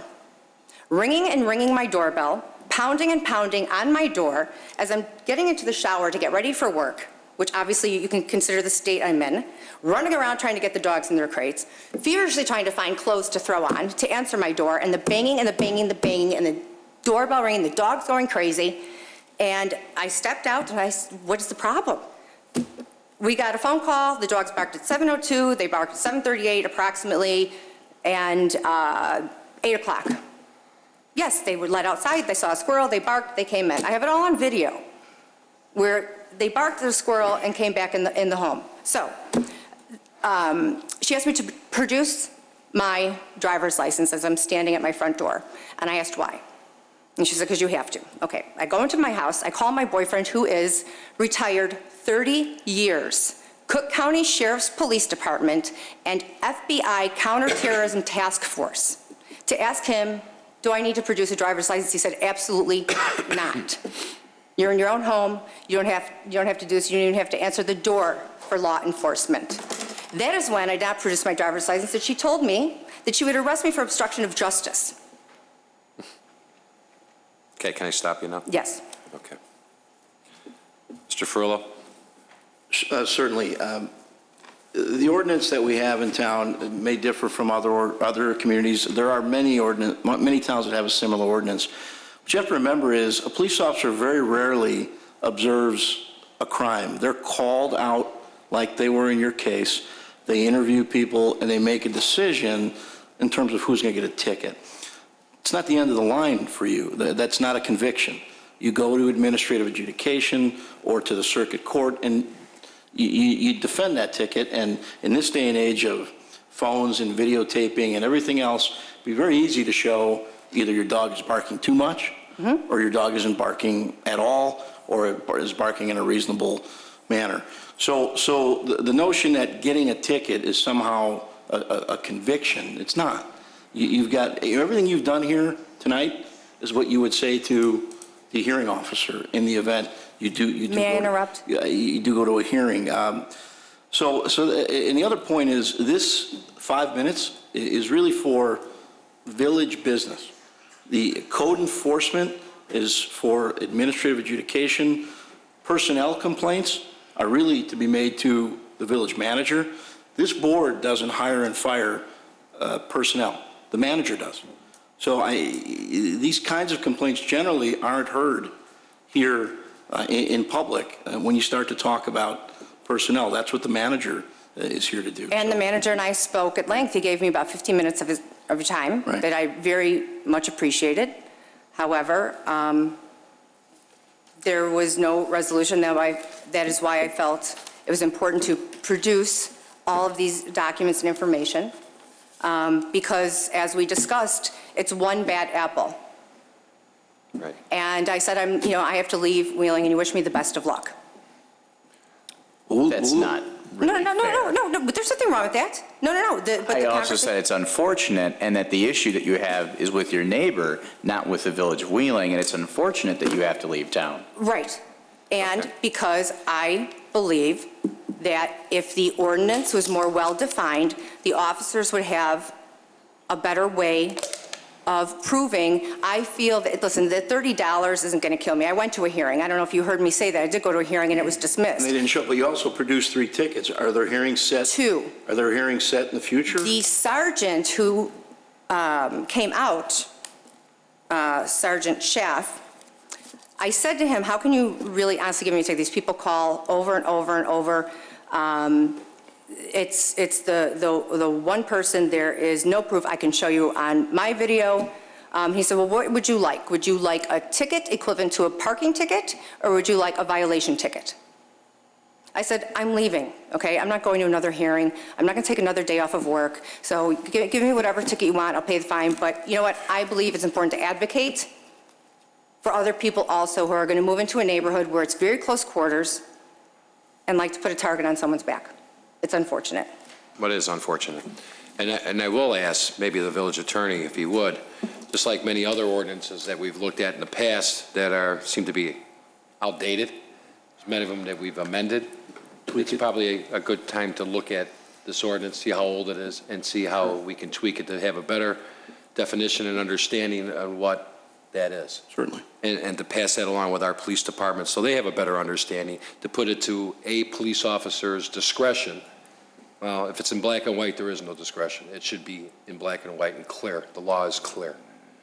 ringing and ringing my doorbell, pounding and pounding on my door as I'm getting into the shower to get ready for work, which obviously you can consider the state I'm in, running around trying to get the dogs in their crates, feverishly trying to find clothes to throw on to answer my door, and the banging and the banging and the banging and the doorbell ringing, the dog's going crazy. And I stepped out and I said, what's the problem? We got a phone call, the dogs barked at 7:02, they barked at 7:38 approximately, and 8 o'clock. Yes, they were let outside, they saw a squirrel, they barked, they came in. I have it all on video, where they barked at a squirrel and came back in the home. So, she asked me to produce my driver's license as I'm standing at my front door, and I asked why. And she said, because you have to. Okay, I go into my house, I call my boyfriend, who is retired 30 years, Cook County Sheriff's Police Department and FBI Counterterrorism Task Force, to ask him, do I need to produce a driver's license? He said, absolutely not. You're in your own home, you don't have to do this, you don't even have to answer the door for law enforcement. That is when I did not produce my driver's license, that she told me that she would arrest me for obstruction of justice. Okay, can I stop you now? Yes. Okay. Mr. Furlow? Certainly. The ordinance that we have in town may differ from other communities. There are many towns that have a similar ordinance. What you have to remember is a police officer very rarely observes a crime. They're called out like they were in your case. They interview people and they make a decision in terms of who's going to get a ticket. It's not the end of the line for you. That's not a conviction. You go to administrative adjudication or to the circuit court and you defend that ticket. And in this day and age of phones and videotaping and everything else, it'd be very easy to show either your dog is barking too much or your dog isn't barking at all or is barking in a reasonable manner. So the notion that getting a ticket is somehow a conviction, it's not. You've got everything you've done here tonight is what you would say to the hearing officer in the event you do. May I interrupt? You do go to a hearing. And the other point is this 5 minutes is really for village business. The code enforcement is for administrative adjudication. Personnel complaints are really to be made to the village manager. This board doesn't hire and fire personnel. The manager does. So these kinds of complaints generally aren't heard here in public when you start to talk about personnel. That's what the manager is here to do. And the manager and I spoke at length. He gave me about 15 minutes of his time that I very much appreciated. However, there was no resolution. That is why I felt it was important to produce all of these documents and information. Because as we discussed, it's one bad apple. Right. And I said, I have to leave Wheeling and you wish me the best of luck. That's not really No, but there's nothing wrong with that. No. I also said it's unfortunate and that the issue that you have is with your neighbor, not with the village of Wheeling, and it's unfortunate that you have to leave town. Right. And because I believe that if the ordinance was more well-defined, the officers would have a better way of proving. I feel that, listen, the $30 isn't going to kill me. I went to a hearing. I don't know if you heard me say that. I did go to a hearing and it was dismissed. And they didn't show up, but you also produced 3 tickets. Are there hearings set? 2. Are there hearings set in the future? The sergeant who came out, Sergeant Schaff, I said to him, how can you really honestly give me a ticket? These people call over and over and over. It's the one person, there is no proof I can show you on my video. He said, well, what would you like? Would you like a ticket equivalent to a parking ticket, or would you like a violation ticket? I said, I'm leaving, okay? I'm not going to another hearing. I'm not going to take another day off of work. So give me whatever ticket you want. I'll pay the fine. But you know what? I believe it's important to advocate for other people also who are going to move into a neighborhood where it's very close quarters and like to put a target on someone's back. It's unfortunate. What is unfortunate. And I will ask maybe the village attorney if he would, just like many other ordinances that we've looked at in the past that seem to be outdated, many of them that we've amended, it's probably a good time to look at this ordinance, see how old it is, and see how we can tweak it to have a better definition and understanding of what that is. Certainly. And to pass that along with our police department, so they have a better understanding, to put it to a police officer's discretion. Well, if it's in black and white, there is no discretion. It should be in black and white and clear. The law is clear.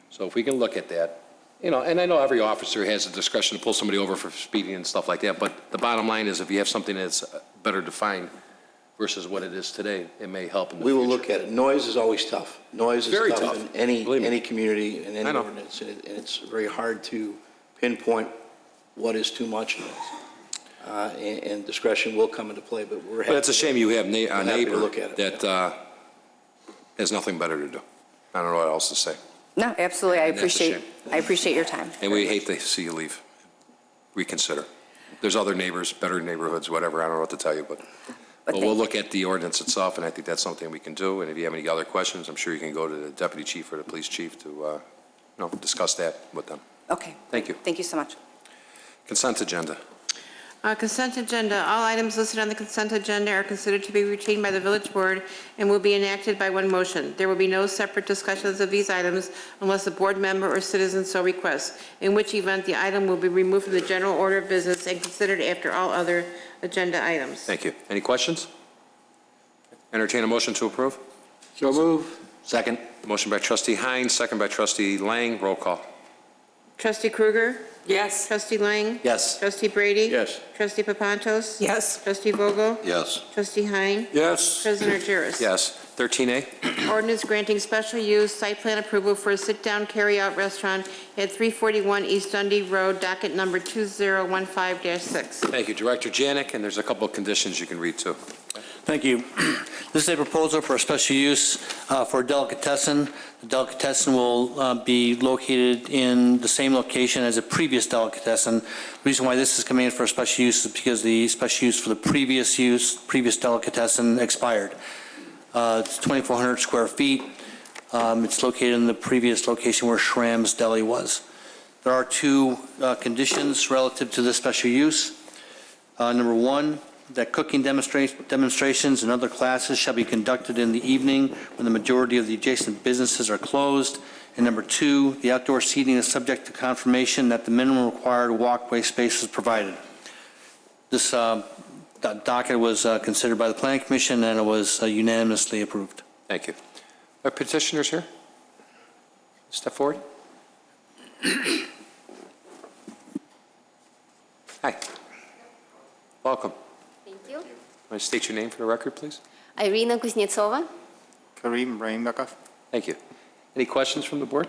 So if we can look at that, you know, and I know every officer has the discretion to pull somebody over for speeding and stuff like that, but the bottom line is if you have something that's better defined versus what it is today, it may help in the We future. will look at it. Noise is always tough. Noise is Very tough tough. in any Believe me. community, in I any know. ordinance, and it's very hard to pinpoint what is too much noise. And discretion will come into play, but we're happy. But it's a shame you have a happy to neighbor look at it. that has nothing better to do. I don't know what else to say. No, absolutely, I And that's a appreciate your time. And we hate to see you leave. Reconsider. There's other neighbors, better neighborhoods, whatever, I don't know what to tell you, but we'll look at the ordinance itself, and I think that's something we can do. And if you have any other questions, I'm sure you can go to the deputy chief or the police chief to, discuss that with them. Okay. Thank you. Thank you so much. Consent agenda. Consent agenda. All items listed on the consent agenda are considered to be routine by the village board and will be enacted by one motion. There will be no separate discussions of these items unless a board member or citizen so requests, in which event the item will be removed from the general order of business and considered after all other agenda items. Thank you. Any questions? Entertain a motion to approve? So move. Second. Motion by trustee Hines, second by trustee Lang. Roll call. Trustee Kruger? Yes. Trustee Lang? Yes. Trustee Brady? Yes. Trustee Papantos? Yes. Trustee Vogel? Yes. Trustee Hein? Yes. President Argyros? Yes. 13A. Ordinance granting special use site plan approval for a sit-down carry-out restaurant at 341 East Dundee Road, docket number 2015-6. Thank you, Director Janik, and there's a couple of conditions you can read too. Thank you. This is a proposal for a special use for delicatessen. The delicatessen will be located in the same location as a previous delicatessen. The reason why this is coming in for a special use is because the special use for the previous delicatessen expired. It's 2,400 square feet. It's located in the previous location where Schramm's Deli was. There are two conditions relative to this special use. Number one, that cooking demonstrations and other classes shall be conducted in the evening when the majority of the adjacent businesses are closed. And number two, the outdoor seating is subject to confirmation that the minimum required walkway space is provided. This docket was considered by the Planning Commission and it was unanimously approved. Thank you. Are petitioners here? Step forward. Hi. Welcome. Thank you. Want to state your name for the record, please? Irina Kuznetsova. Karim Brahimbeckov. Thank you. Any questions from the board?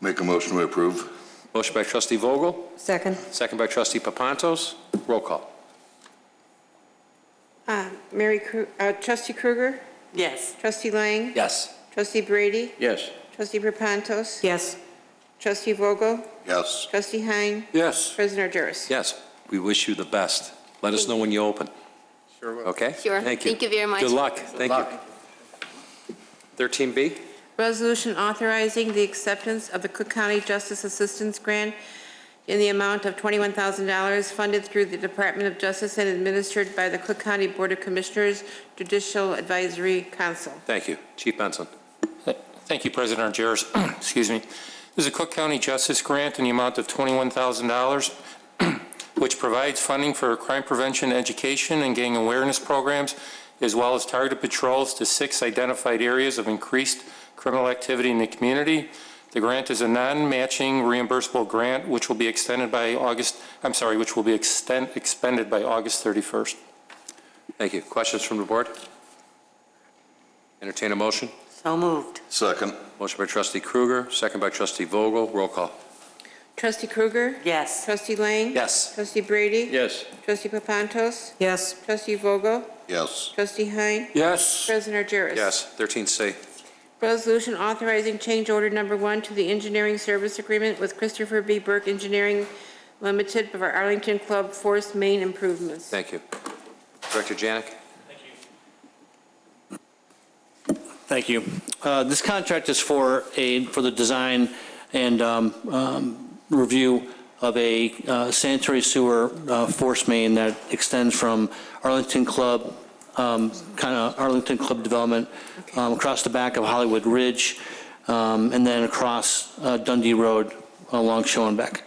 Make a motion to approve. Motion by trustee Vogel, Second. second by trustee Papantos. Roll call. Trustee Kruger? Yes. Trustee Lang? Yes. Trustee Brady? Yes. Trustee Papantos? Yes. Trustee Vogel? Yes. Trustee Hein? Yes. President Argyros? Yes, we wish you the best. Let us know when you open. Sure will. Okay? Sure. Thank you. Thank you very much. Good luck. Thank you. 13B. Resolution authorizing the acceptance of the Cook County Justice Assistance Grant in the amount of $21,000 funded through the Department of Justice and administered by the Cook County Board of Commissioners Judicial Advisory Council. Thank you. Chief Benson. Thank you, President Argyros. Excuse me. This is a Cook County Justice Grant in the amount of $21,000, which provides funding for crime prevention, education, and gang awareness programs, as well as targeted patrols to 6 identified areas of increased criminal activity in the community. The grant is a non-matching reimbursable grant, which will be expended by August 31st. Thank you. Questions from the board? Entertain a motion. So moved. Second. Motion by trustee Kruger, second by trustee Vogel. Roll call. Trustee Kruger? Yes. Trustee Lang? Yes. Trustee Brady? Yes. Trustee Papantos? Yes. Trustee Vogel? Yes. Trustee Hein? Yes. President Argyros? Yes. 13C. Resolution authorizing change order number 1 to the engineering service agreement with Christopher B. Burke Engineering Limited for our Arlington Club Force main improvements. Thank you. Director Janik. Thank you. This contract is for the design and review of a sanitary sewer force main that extends from Arlington Club kind of Arlington Club development, across the back of Hollywood Ridge, and then across Dundee Road along Schoenbeck.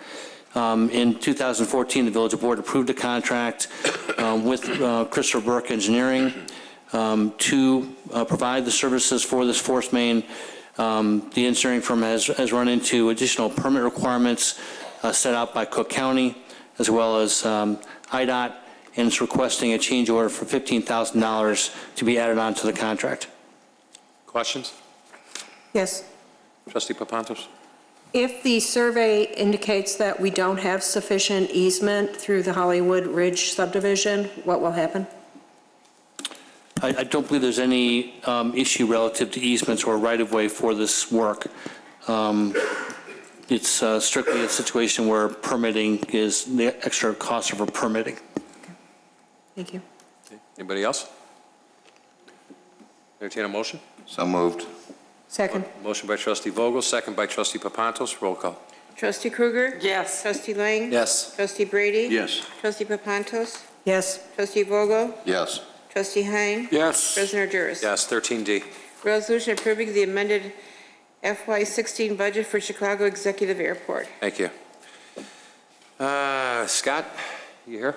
In 2014, the Village Board approved a contract with Christopher Burke Engineering to provide the services for this force main. The engineering firm has run into additional permit requirements set out by Cook County, as well as IDOT, and it's requesting a change order for $15,000 to be added on to the contract. Questions? Yes. Trustee Papantos? If the survey indicates that we don't have sufficient easement through the Hollywood Ridge subdivision, what will happen? I don't believe there's any issue relative to easements or right-of-way for this work. It's strictly a situation where permitting is the extra cost of permitting. Thank you. Anybody else? Entertain a motion? So moved. Second. Motion by trustee Vogel, second by trustee Papantos. Roll call. Trustee Krueger? Yes. Trustee Lang? Yes. Trustee Brady? Yes. Trustee Papantos? Yes. Trustee Vogel? Yes. Trustee Hein? Yes. President Urduris? Yes, 13D. Resolution approving the amended FY16 budget for Chicago Executive Airport. Thank you. Scott, you here?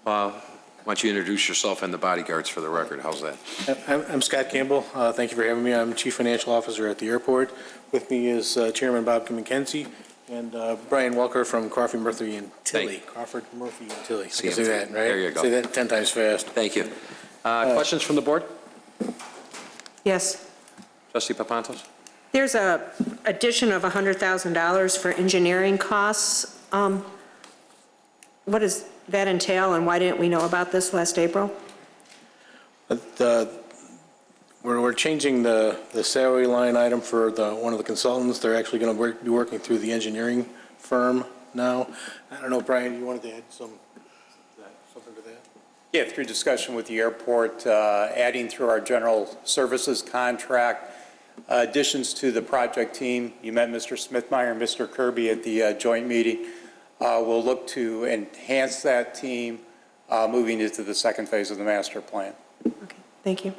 Why don't you introduce yourself and the bodyguards for the record? How's that? I'm Scott Campbell. Thank you for having me. I'm Chief Financial Officer at the airport. With me is Chairman Bob McKenzie and Brian Welker from Crawford, Murphy, and Tilly. Crawford, Murphy, and Tilly. I can say that, right? There you go. Say that 10 times fast. Thank you. Questions from the board? Yes. Trustee Papantos? There's a addition of $100,000 for engineering costs. What does that entail, and why didn't we know about this last April? We're changing the salary line item for one of the consultants. They're actually going to be working through the engineering firm now. I don't know, Brian, you wanted to add something to that? Yeah, through discussion with the airport, adding through our general services contract, additions to the project team. You met Mr. Smithmeyer and Mr. Kirby at the joint meeting. We'll look to enhance that team moving into the second phase of the master plan. Okay, thank you.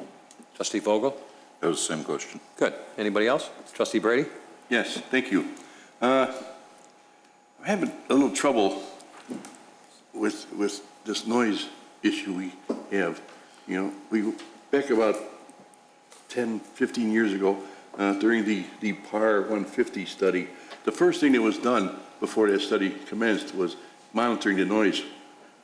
Trustee Vogel? That was the same question. Good. Anybody else? Trustee Brady? Yes, thank you. I'm having a little trouble with this noise issue we have. You know, we back about 10, 15 years ago, during the PAR 150 study, the first thing that was done before that study commenced was monitoring the noise.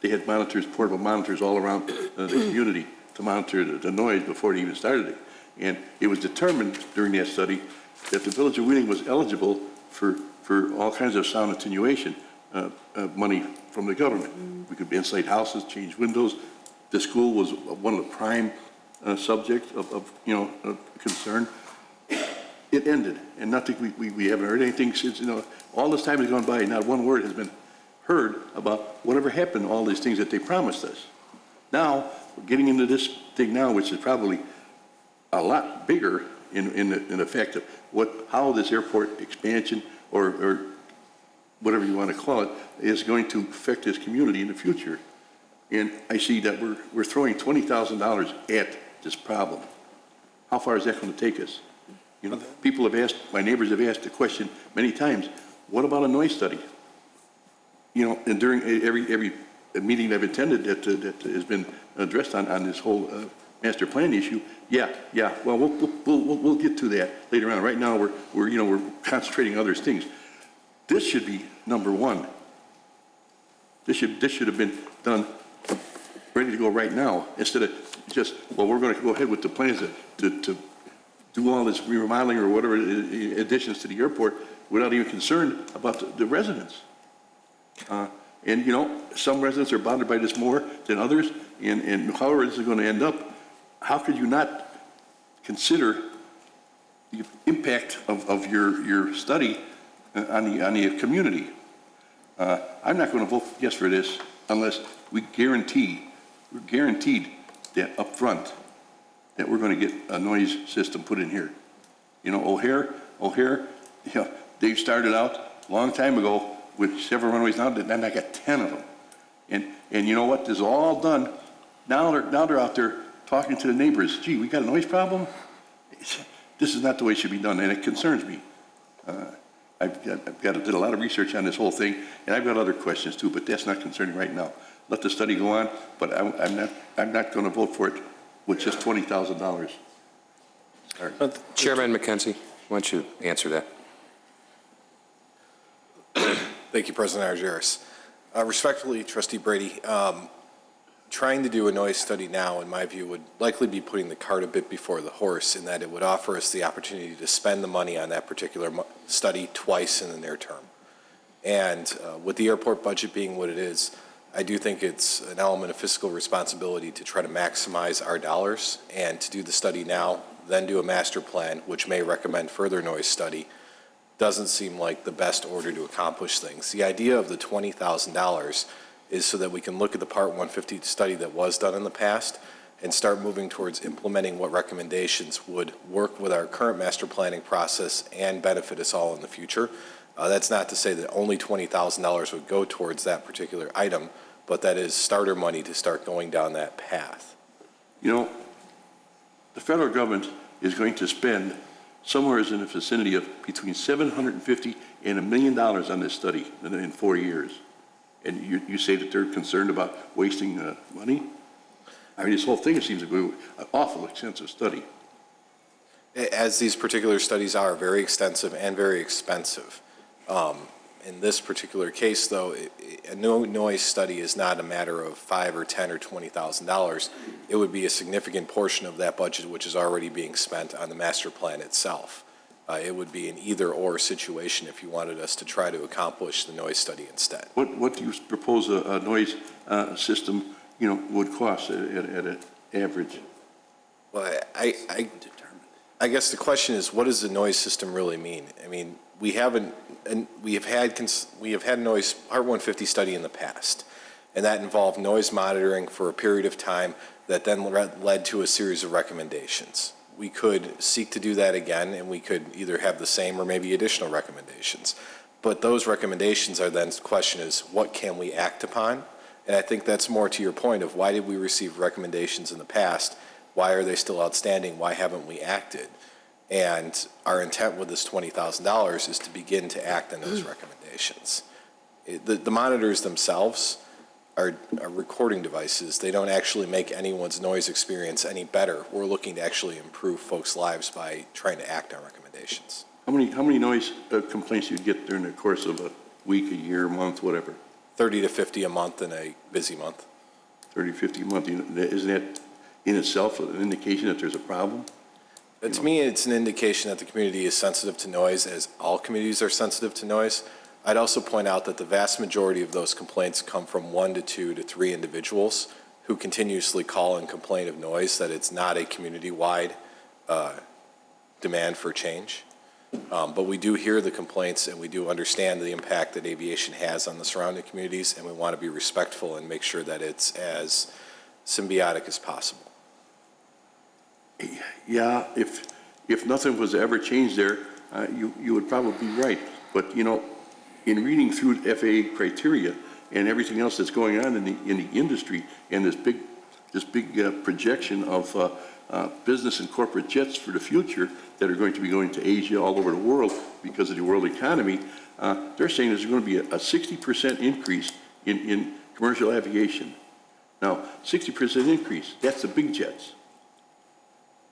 They had monitors, portable monitors all around the community to monitor the noise before they even started it. And it was determined during that study that the Village of Wheeling was eligible for all kinds of sound attenuation money from the government. We could insulate houses, change windows. The school was one of the prime subjects of concern. It ended, and nothing. We haven't heard anything since. All this time has gone by, and not one word has been heard about whatever happened to all these things that they promised us. Now we're getting into this thing now, which is probably a lot bigger in the fact of how this airport expansion or whatever you want to call it is going to affect this community in the future. And I see that we're throwing $20,000 at this problem. How far is that going to take us? People have asked, my neighbors have asked the question many times, what about a noise study? And during every meeting I've attended that has been addressed on this whole master plan issue, well, we'll get to that later on. Right now, we're concentrating on other things. This should be number one. This should have been done, ready to go right now, instead of just, we're going to go ahead with the plans to do all this remodeling or whatever additions to the airport without even concerned about the residents. And some residents are bothered by this more than others, and however this is going to end up, how could you not consider the impact of your study on the community? I'm not going to vote yes for this unless we're guaranteed that up front that we're going to get a noise system put in here. O'Hare, they started out a long time ago with several runways now, then I got 10 of them. And you know what? This is all done. Now they're out there talking to the neighbors. Gee, we got a noise problem? This is not the way it should be done, and it concerns me. Did a lot of research on this whole thing, and I've got other questions too, but that's not concerning right now. Let the study go on, but I'm not going to vote for it with just $20,000. Chairman McKenzie, why don't you answer that? Thank you, President Argyris. Respectfully, Trustee Brady, trying to do a noise study now, in my view, would likely be putting the cart a bit before the horse, in that it would offer us the opportunity to spend the money on that particular study twice in the near term. And with the airport budget being what it is, I do think it's an element of fiscal responsibility to try to maximize our dollars, and to do the study now, then do a master plan, which may recommend further noise study, doesn't seem like the best order to accomplish things. The idea of the $20,000 is so that we can look at the Part 150 study that was done in the past and start moving towards implementing what recommendations would work with our current master planning process and benefit us all in the future. That's not to say that only $20,000 would go towards that particular item, but that is starter money to start going down that path. You know, the federal government is going to spend somewhere in the vicinity of between $750 and $1 million on this study in 4 years. And you say that they're concerned about wasting money? I mean, this whole thing seems to be an awful extensive study. As these particular studies are very extensive and very expensive. In this particular case, though, a noise study is not a matter of $5 or $10 or $20,000. It would be a significant portion of that budget which is already being spent on the master plan itself. It would be an either-or situation if you wanted us to try to accomplish the noise study instead. What do you propose a noise system, would cost at an average? Well, I guess the question is, what does the noise system really mean? I mean, we have had noise Part 150 study in the past, and that involved noise monitoring for a period of time that then led to a series of recommendations. We could seek to do that again, and we could either have the same or maybe additional recommendations. But those recommendations are then, the question is, what can we act upon? And I think that's more to your point of why did we receive recommendations in the past? Why are they still outstanding? Why haven't we acted? And our intent with this $20,000 is to begin to act on those recommendations. The monitors themselves are recording devices. They don't actually make anyone's noise experience any better. We're looking to actually improve folks' lives by trying to act on recommendations. How many noise complaints do you get during the course of a week, a year, a month, whatever? 30 to 50 a month in a busy month. 30, 50 a month. Isn't that in itself an indication that there's a problem? To me, it's an indication that the community is sensitive to noise, as all communities are sensitive to noise. I'd also point out that the vast majority of those complaints come from 1 to 2 to 3 individuals who continuously call and complain of noise, that it's not a community-wide demand for change. But we do hear the complaints, and we do understand the impact that aviation has on the surrounding communities, and we want to be respectful and make sure that it's as symbiotic as possible. Yeah, if nothing was to ever changed there, you would probably be right. But, in reading through FAA criteria and everything else that's going on in the industry, and this big projection of business and corporate jets for the future that are going to be going to Asia, all over the world because of the world economy, they're saying there's going to be a 60% increase in commercial aviation. Now, 60% increase, that's the big jets.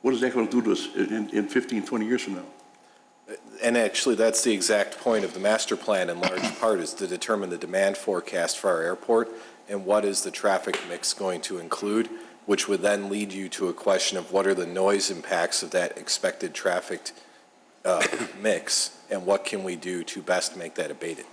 What is that going to do to us in 15, 20 years from now? And actually, that's the exact point of the master plan in large part, is to determine the demand forecast for our airport and what is the traffic mix going to include, which would then lead you to a question of what are the noise impacts of that expected traffic mix, and what can we do to best make that abated.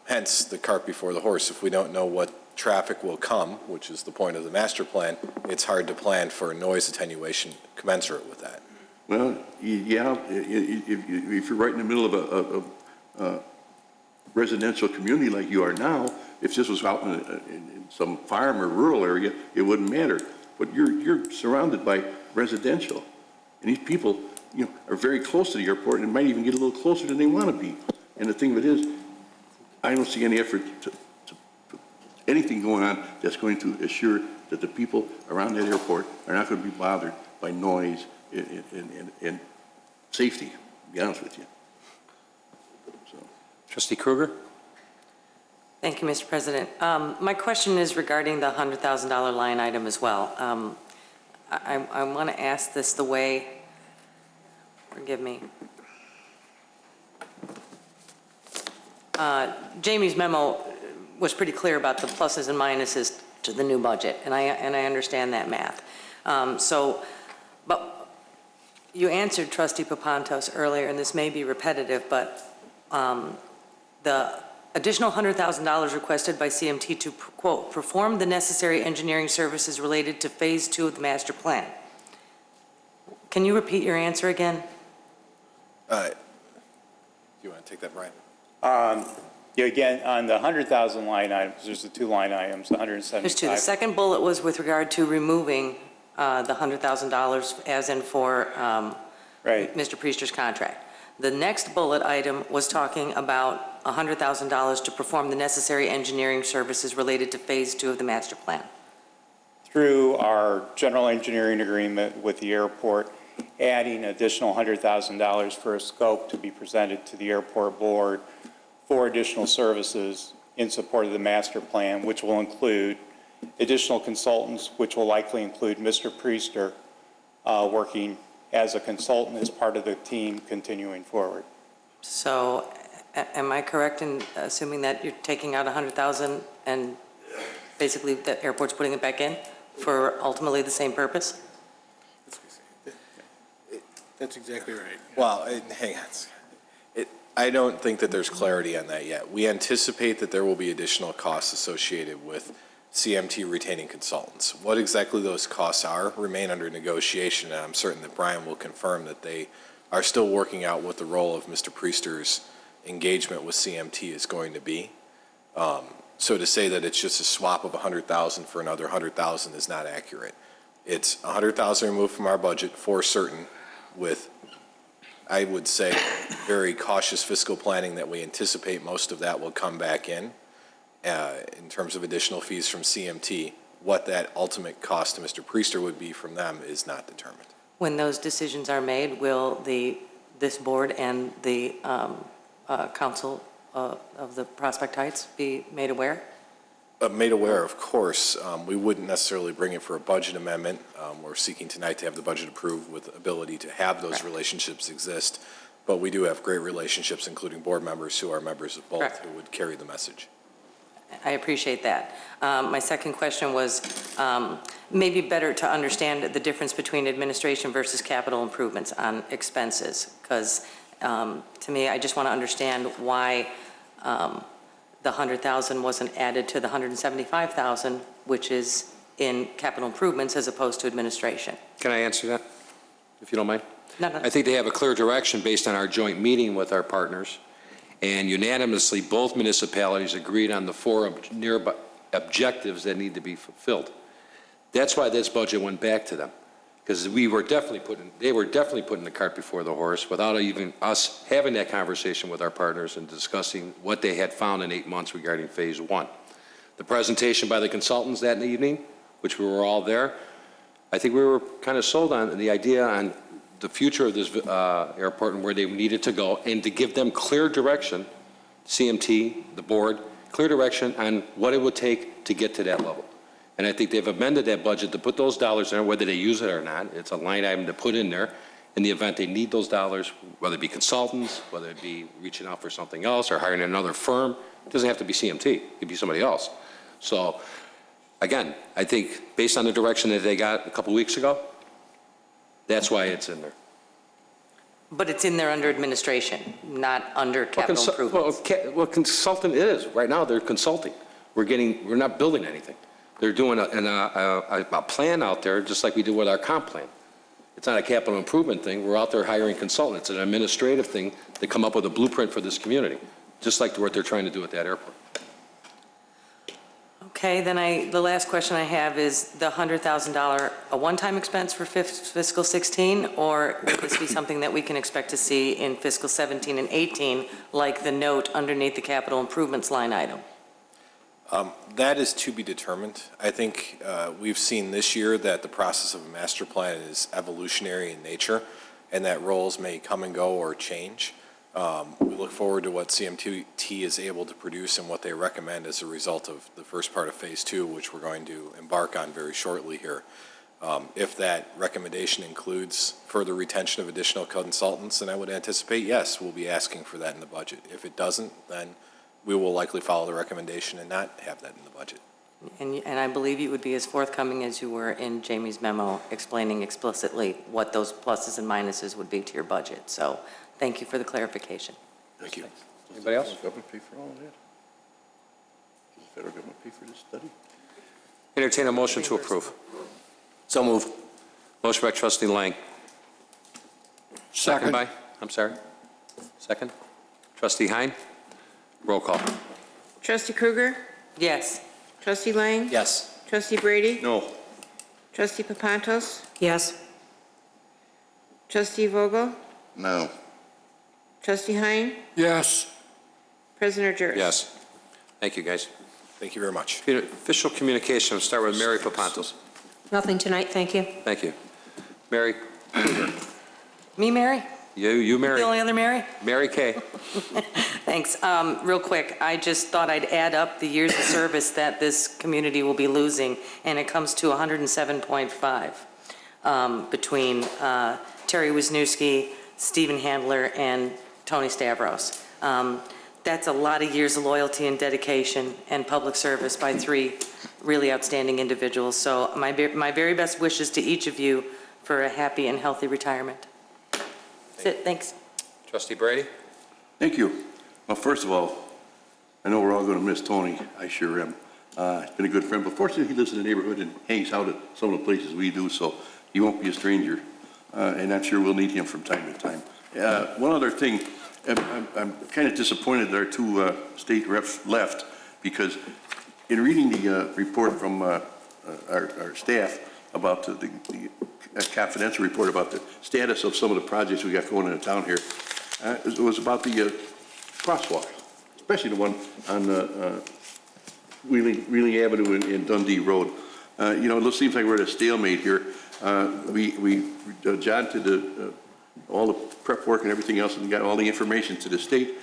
Hence the cart before the horse. If we don't know what traffic will come, which is the point of the master plan, it's hard to plan for noise attenuation commensurate with that. Well, yeah, if you're right in the middle of a residential community like you are now, if this was out in some farm or rural area, it wouldn't matter. But you're surrounded by residential, and these people, are very close to the airport and might even get a little closer than they want to be. And the thing of it is, I don't see any effort anything going on that's going to assure that the people around that airport are not going to be bothered by noise and safety, to be honest with you. So. Trustee Kruger? Thank you, Mr. President. My question is regarding the $100,000 line item as well. I want to ask this the way, forgive me. Jamie's memo was pretty clear about the pluses and minuses to the new budget, and I understand that math. But you answered Trustee Papantos earlier, and this may be repetitive, but the additional $100,000 requested by CMT to, quote, perform the necessary engineering services related to Phase 2 of the master plan. Can you repeat your answer again? Do you want to take that, Brian? Yeah, again, on the 100,000 line items, there's the two line items, the 175. There's two. The second bullet was with regard to removing the $100,000 as in for right. Mr. Priester's contract. The next bullet item was talking about $100,000 to perform the necessary engineering services related to Phase 2 of the master plan. Through our general engineering agreement with the airport, adding additional $100,000 for a scope to be presented to the airport board for additional services in support of the master plan, which will include additional consultants, which will likely include Mr. Priester working as a consultant as part of the team continuing forward. So am I correct in assuming that you're taking out $100,000 and basically the airport's putting it back in for ultimately the same purpose? That's exactly right. Well, hang on. I don't think that there's clarity on that yet. We anticipate that there will be additional costs associated with CMT retaining consultants. What exactly those costs are remain under negotiation, and I'm certain that Brian will confirm that they are still working out what the role of Mr. Priester's engagement with CMT is going to be. So to say that it's just a swap of $100,000 for another $100,000 is not accurate. It's $100,000 removed from our budget for certain, with, I would say, very cautious fiscal planning that we anticipate most of that will come back in terms of additional fees from CMT. What that ultimate cost to Mr. Priester would be from them is not determined. When those decisions are made, will this board and the council of the Prospect Heights be made aware? Made aware, of course. We wouldn't necessarily bring it for a budget amendment. We're seeking tonight to have the budget approved with the ability to have those relationships exist. But we do have great relationships, including board members who are members of both, who would carry the message. I appreciate that. My second question was maybe better to understand the difference between administration versus capital improvements on expenses, because to me, I just want to understand why the $100,000 wasn't added to the $175,000, which is in capital improvements as opposed to administration. Can I answer that, if you don't mind? No. I think they have a clear direction based on our joint meeting with our partners, and unanimously, both municipalities agreed on the four nearby objectives that need to be fulfilled. That's why this budget went back to them, because they were definitely putting the cart before the horse without even us having that conversation with our partners and discussing what they had found in 8 months regarding Phase 1. The presentation by the consultants that evening, which we were all there, I think we were kind of sold on the idea on the future of this airport and where they needed to go, and to give them clear direction, CMT, the board, clear direction on what it would take to get to that level. And I think they've amended that budget to put those dollars in, whether they use it or not. It's a line item to put in there in the event they need those dollars, whether it be consultants, whether it be reaching out for something else or hiring another firm. It doesn't have to be CMT. It could be somebody else. So, again, I think based on the direction that they got a couple weeks ago, that's why it's in there. But it's in there under administration, not under capital improvements. Well, consultant is. Right now, they're consulting. We're not building anything. They're doing a plan out there, just like we did with our comp plan. It's not a capital improvement thing. We're out there hiring consultants. It's an administrative thing to come up with a blueprint for this community, just like what they're trying to do at that airport. Okay, then the last question I have is the $100,000 a one-time expense for fiscal 16, or will this be something that we can expect to see in fiscal 17 and 18, like the note underneath the capital improvements line item? That is to be determined. I think we've seen this year that the process of a master plan is evolutionary in nature, and that roles may come and go or change. We look forward to what CMT is able to produce and what they recommend as a result of the first part of Phase 2, which we're going to embark on very shortly here. If that recommendation includes further retention of additional consultants, then I would anticipate, yes, we'll be asking for that in the budget. If it doesn't, then we will likely follow the recommendation and not have that in the budget. And I believe you would be as forthcoming as you were in Jamie's memo explaining explicitly what those pluses and minuses would be to your budget. So thank you for the clarification. Thank you. Anybody else? Does the government pay for all of that? Does the federal government pay for this study? Entertain a motion to approve. So moved. Motion by trustee Lang. Second by, I'm sorry. Second? Trustee Hein? Roll call. Trustee Krueger? Yes. Trustee Lang? Yes. Trustee Brady? No. Trustee Papantos? Yes. Trustee Vogel? No. Trustee Hein? Yes. President Jarrett? Yes. Thank you, guys. Thank you very much. Official communication, we'll start with Mary Papantos. Nothing tonight, thank you. Thank you. Mary? Me, Mary? You, Mary. The only other Mary? Mary Kay. Thanks. Real quick, I just thought I'd add up the years of service that this community will be losing, and it comes to 107.5 between Terry Wisniewski, Stephen Handler, and Tony Stavros. That's a lot of years of loyalty and dedication and public service by three really outstanding individuals. So my very best wishes to each of you for a happy and healthy retirement. That's it. Thanks. Trustee Brady? Thank you. Well, first of all, I know we're all going to miss Tony. I sure am. He's been a good friend, but fortunately he lives in the neighborhood and hangs out at some of the places we do, so he won't be a stranger. And I'm sure we'll need him from time to time. One other thing, I'm kind of disappointed there are two state reps left, because in reading the report from our staff about the confidential report about the status of some of the projects we got going in the town here, it was about the crosswalk, especially the one on Wheeling Avenue and Dundee Road. You know, it seems like we're at a stalemate here. John did all the prep work and everything else and got all the information to the state,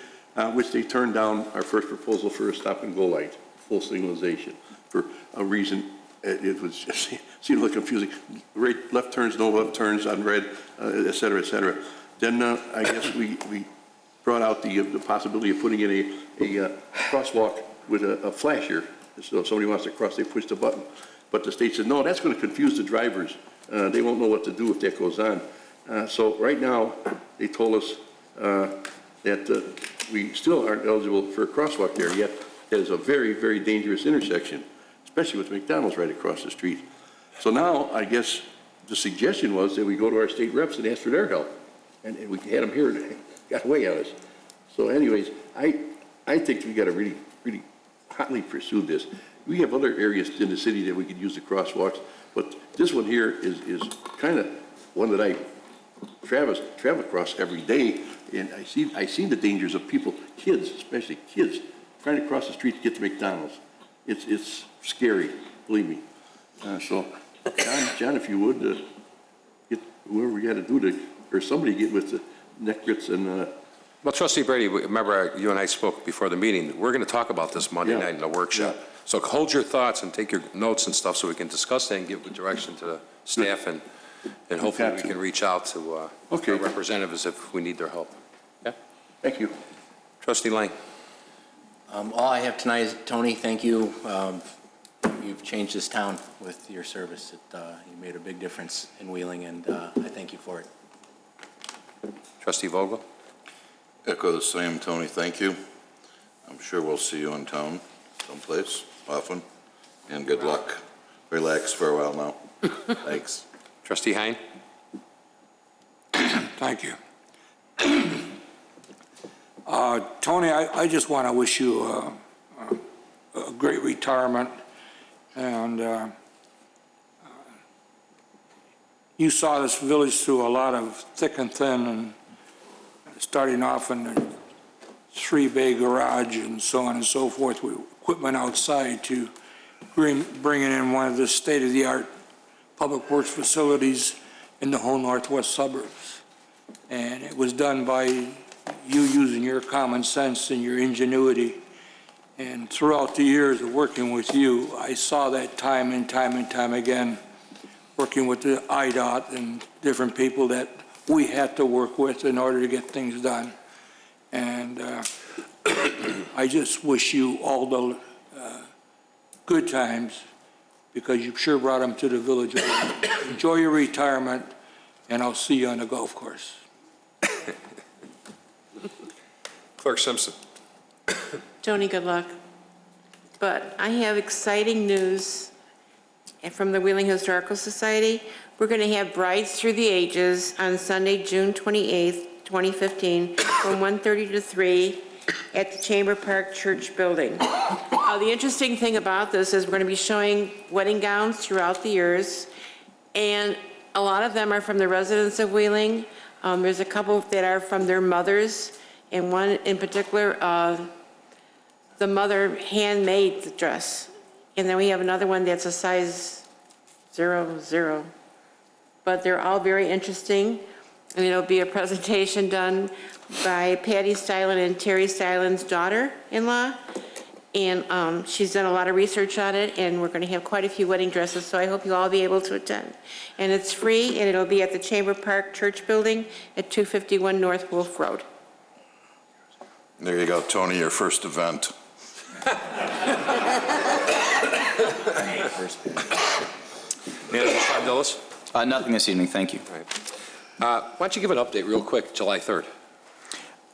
which they turned down our first proposal for a stop-and-go light, full signalization, for a reason. It was just, seemed like confusing. Right, left turns, no left turns on red, et cetera, et cetera. Then I guess we brought out the possibility of putting in a crosswalk with a flasher. So if somebody wants to cross, they push the button. But the state said, no, that's going to confuse the drivers. They won't know what to do if that goes on. So right now, they told us that we still aren't eligible for a crosswalk there yet. That is a very, very dangerous intersection, especially with McDonald's right across the street. So now, I guess the suggestion was that we go to our state reps and ask for their help. And we had them here and got away on us. So anyways, I think we got to really, really hotly pursue this. We have other areas in the city that we could use the crosswalks, but this one here is kind of one that I travel across every day, and I see the dangers of people, kids, especially kids, trying to cross the street to get to McDonald's. It's scary, believe me. So, John, if you would, get whoever we got to do to, or somebody get with the neck grits and. Well, Trustee Brady, remember you and I spoke before the meeting. We're going to talk about this Monday night in the workshop. Yeah. So hold your thoughts and take your notes and stuff so we can discuss that and give the direction to the staff, and hopefully we can reach out to our representatives if we need their help. Yeah? Thank you. Trustee Lang. All I have tonight is, Tony, thank you. You've changed this town with your service. You made a big difference in Wheeling, and I thank you for it. Trustee Vogel. Echo the same, Tony, thank you. I'm sure we'll see you in town someplace often, and good luck. Relax for a while now. Thanks. Trustee Hein. Thank you. Tony, I just want to wish you a great retirement. And you saw this village through a lot of thick and thin, and starting off in the three-bay garage and so on and so forth, with equipment outside, to bringing in one of the state-of-the-art public works facilities in the whole northwest suburbs. And it was done by you using your common sense and your ingenuity. And throughout the years of working with you, I saw that time and time and time again, working with the IDOT and different people that we had to work with in order to get things done. And I just wish you all the good times, because you sure brought them to the village. Enjoy your retirement, and I'll see you on the golf course. Clerk Simpson. Tony, good luck. But I have exciting news from the Wheeling Historical Society. We're going to have Brides Through the Ages on Sunday, June 28th, 2015, from 1:30 to 3 at the Chamber Park Church Building. The interesting thing about this is we're going to be showing wedding gowns throughout the years, and a lot of them are from the residents of Wheeling. There's a couple that are from their mothers, and one in particular, the mother handmade the dress. And then we have another one that's a size 00. But they're all very interesting. And it'll be a presentation done by Patty Stylen and Terry Stylen's daughter-in-law. And she's done a lot of research on it, and we're going to have quite a few wedding dresses, so I hope you'll all be able to attend. And it's free, and it'll be at the Chamber Park Church Building at 251 North Wolf Road. There you go, Tony, your first event. Manager Sharpdillis? Nothing this evening, thank you. All right. Why don't you give an update real quick, July 3rd?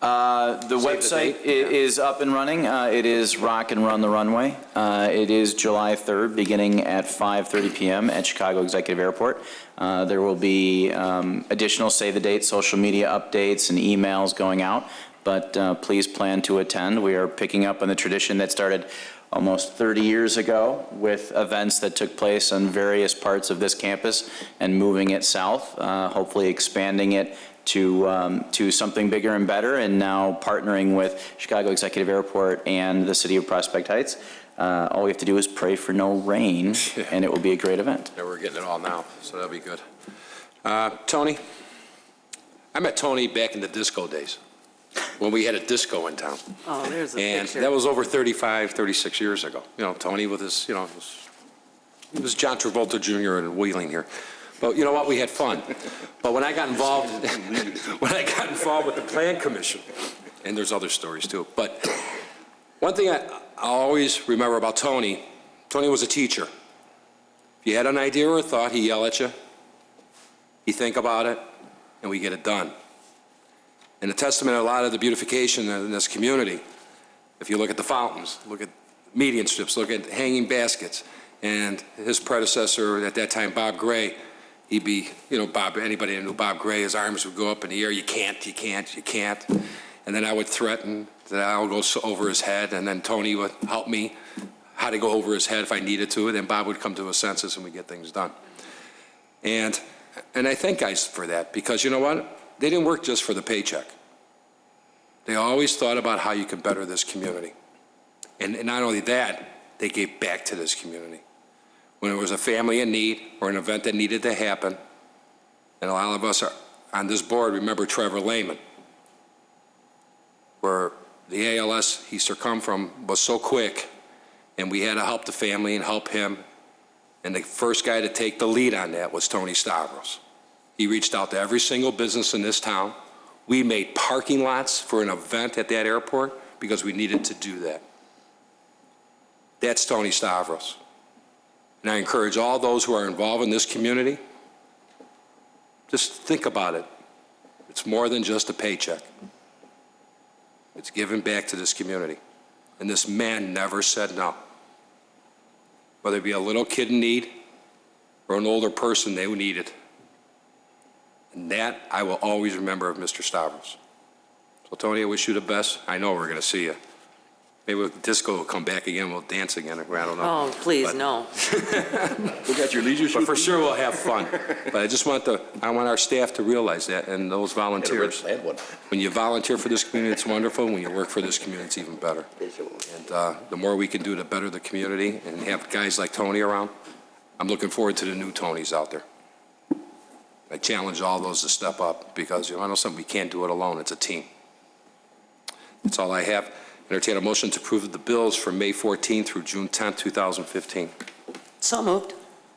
The website is up and running. It is Rock and Run the Runway. It is July 3rd, beginning at 5:30 p.m. at Chicago Executive Airport. There will be additional save-the-date social media updates and emails going out, but please plan to attend. We are picking up on the tradition that started almost 30 years ago with events that took place on various parts of this campus and moving it south, hopefully expanding it to something bigger and better, and now partnering with Chicago Executive Airport and the city of Prospect Heights. All we have to do is pray for no rain, and it will be a great event. Yeah, we're getting it all now, so that'll be good. Tony? I met Tony back in the disco days, when we had a disco in town. Oh, there's a picture. And that was over 35, 36 years ago. You know, Tony with his, you know, he was John Travolta Jr. in Wheeling here. But you know what? We had fun. But when I got involved, with the Plan Commission, and there's other stories too. But one thing I always remember about Tony was a teacher. If you had an idea or a thought, he'd yell at you. He'd think about it, and we get it done. And a testament to a lot of the beautification in this community, if you look at the fountains, look at median strips, look at hanging baskets, and his predecessor at that time, Bob Gray, he'd be, you know, Bob, anybody that knew Bob Gray, his arms would go up in the air, you can't, you can't, you can't. And then I would threaten that I'll go over his head, and then Tony would help me how to go over his head if I needed to, and then Bob would come to his senses and we'd get things done. And I thank guys for that, because you know what? They didn't work just for the paycheck. They always thought about how you can better this community. And not only that, they gave back to this community. When there was a family in need or an event that needed to happen, and a lot of us are on this board remember Trevor Lehman, where the ALS he succumbed from was so quick, and we had to help the family and help him. And the first guy to take the lead on that was Tony Stavros. He reached out to every single business in this town. We made parking lots for an event at that airport because we needed to do that. That's Tony Stavros. And I encourage all those who are involved in this community, just think about it. It's more than just a paycheck. It's giving back to this community. And this man never said no. Whether it be a little kid in need or an older person they needed. And that I will always remember of Mr. Stavros. So Tony, I wish you the best. I know we're going to see you. Maybe disco will come back again, we'll dance again, I don't know. Oh, please, But- no. We got your leisure But suit? for sure, we'll have fun. But I want our staff to realize that, and those volunteers. When you volunteer for this community, it's wonderful. When you work for this community, it's even better. And the more we can do to better the community and have guys like Tony around, I'm looking forward to the new Tonys out there. I challenge all those to step up because, I know something, we can't do it alone. It's a team. That's all I have. Entertain a motion to approve the bills from May 14 through June 10, 2015. So moved.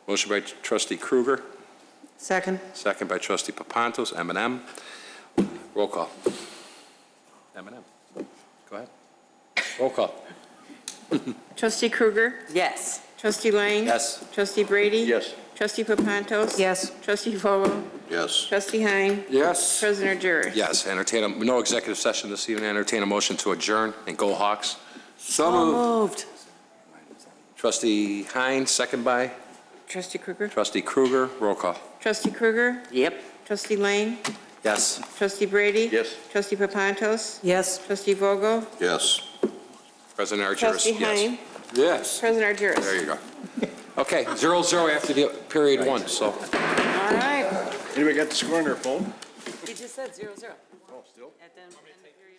Motion by trustee Kruger, Second. second by trustee Papantos, M&M. Roll call. M&M. Go ahead. Roll call. Trustee Kruger? Yes. Trustee Lang? Yes. Trustee Brady? Yes. Trustee Papantos? Yes. Trustee Vogel? Yes. Trustee Hein? Yes. President Jarrett? Yes, no executive session this evening. Entertain a motion to adjourn and go Hawks. So moved. Moved. Trustee Hein, second by Trustee Kruger? trustee Kruger. Roll call. Trustee Kruger? Yep. Trustee Lang? Yes. Trustee Brady? Yes. Trustee Papantos? Yes. Trustee Vogel? Yes. President Argyros, Trustee yes. Hein? Yes. President Argyros? There you go. Okay, 0-0 after the period one, so. All right. Anybody got the score on their phone? He just said 0-0. Oh, still? At the end of the period.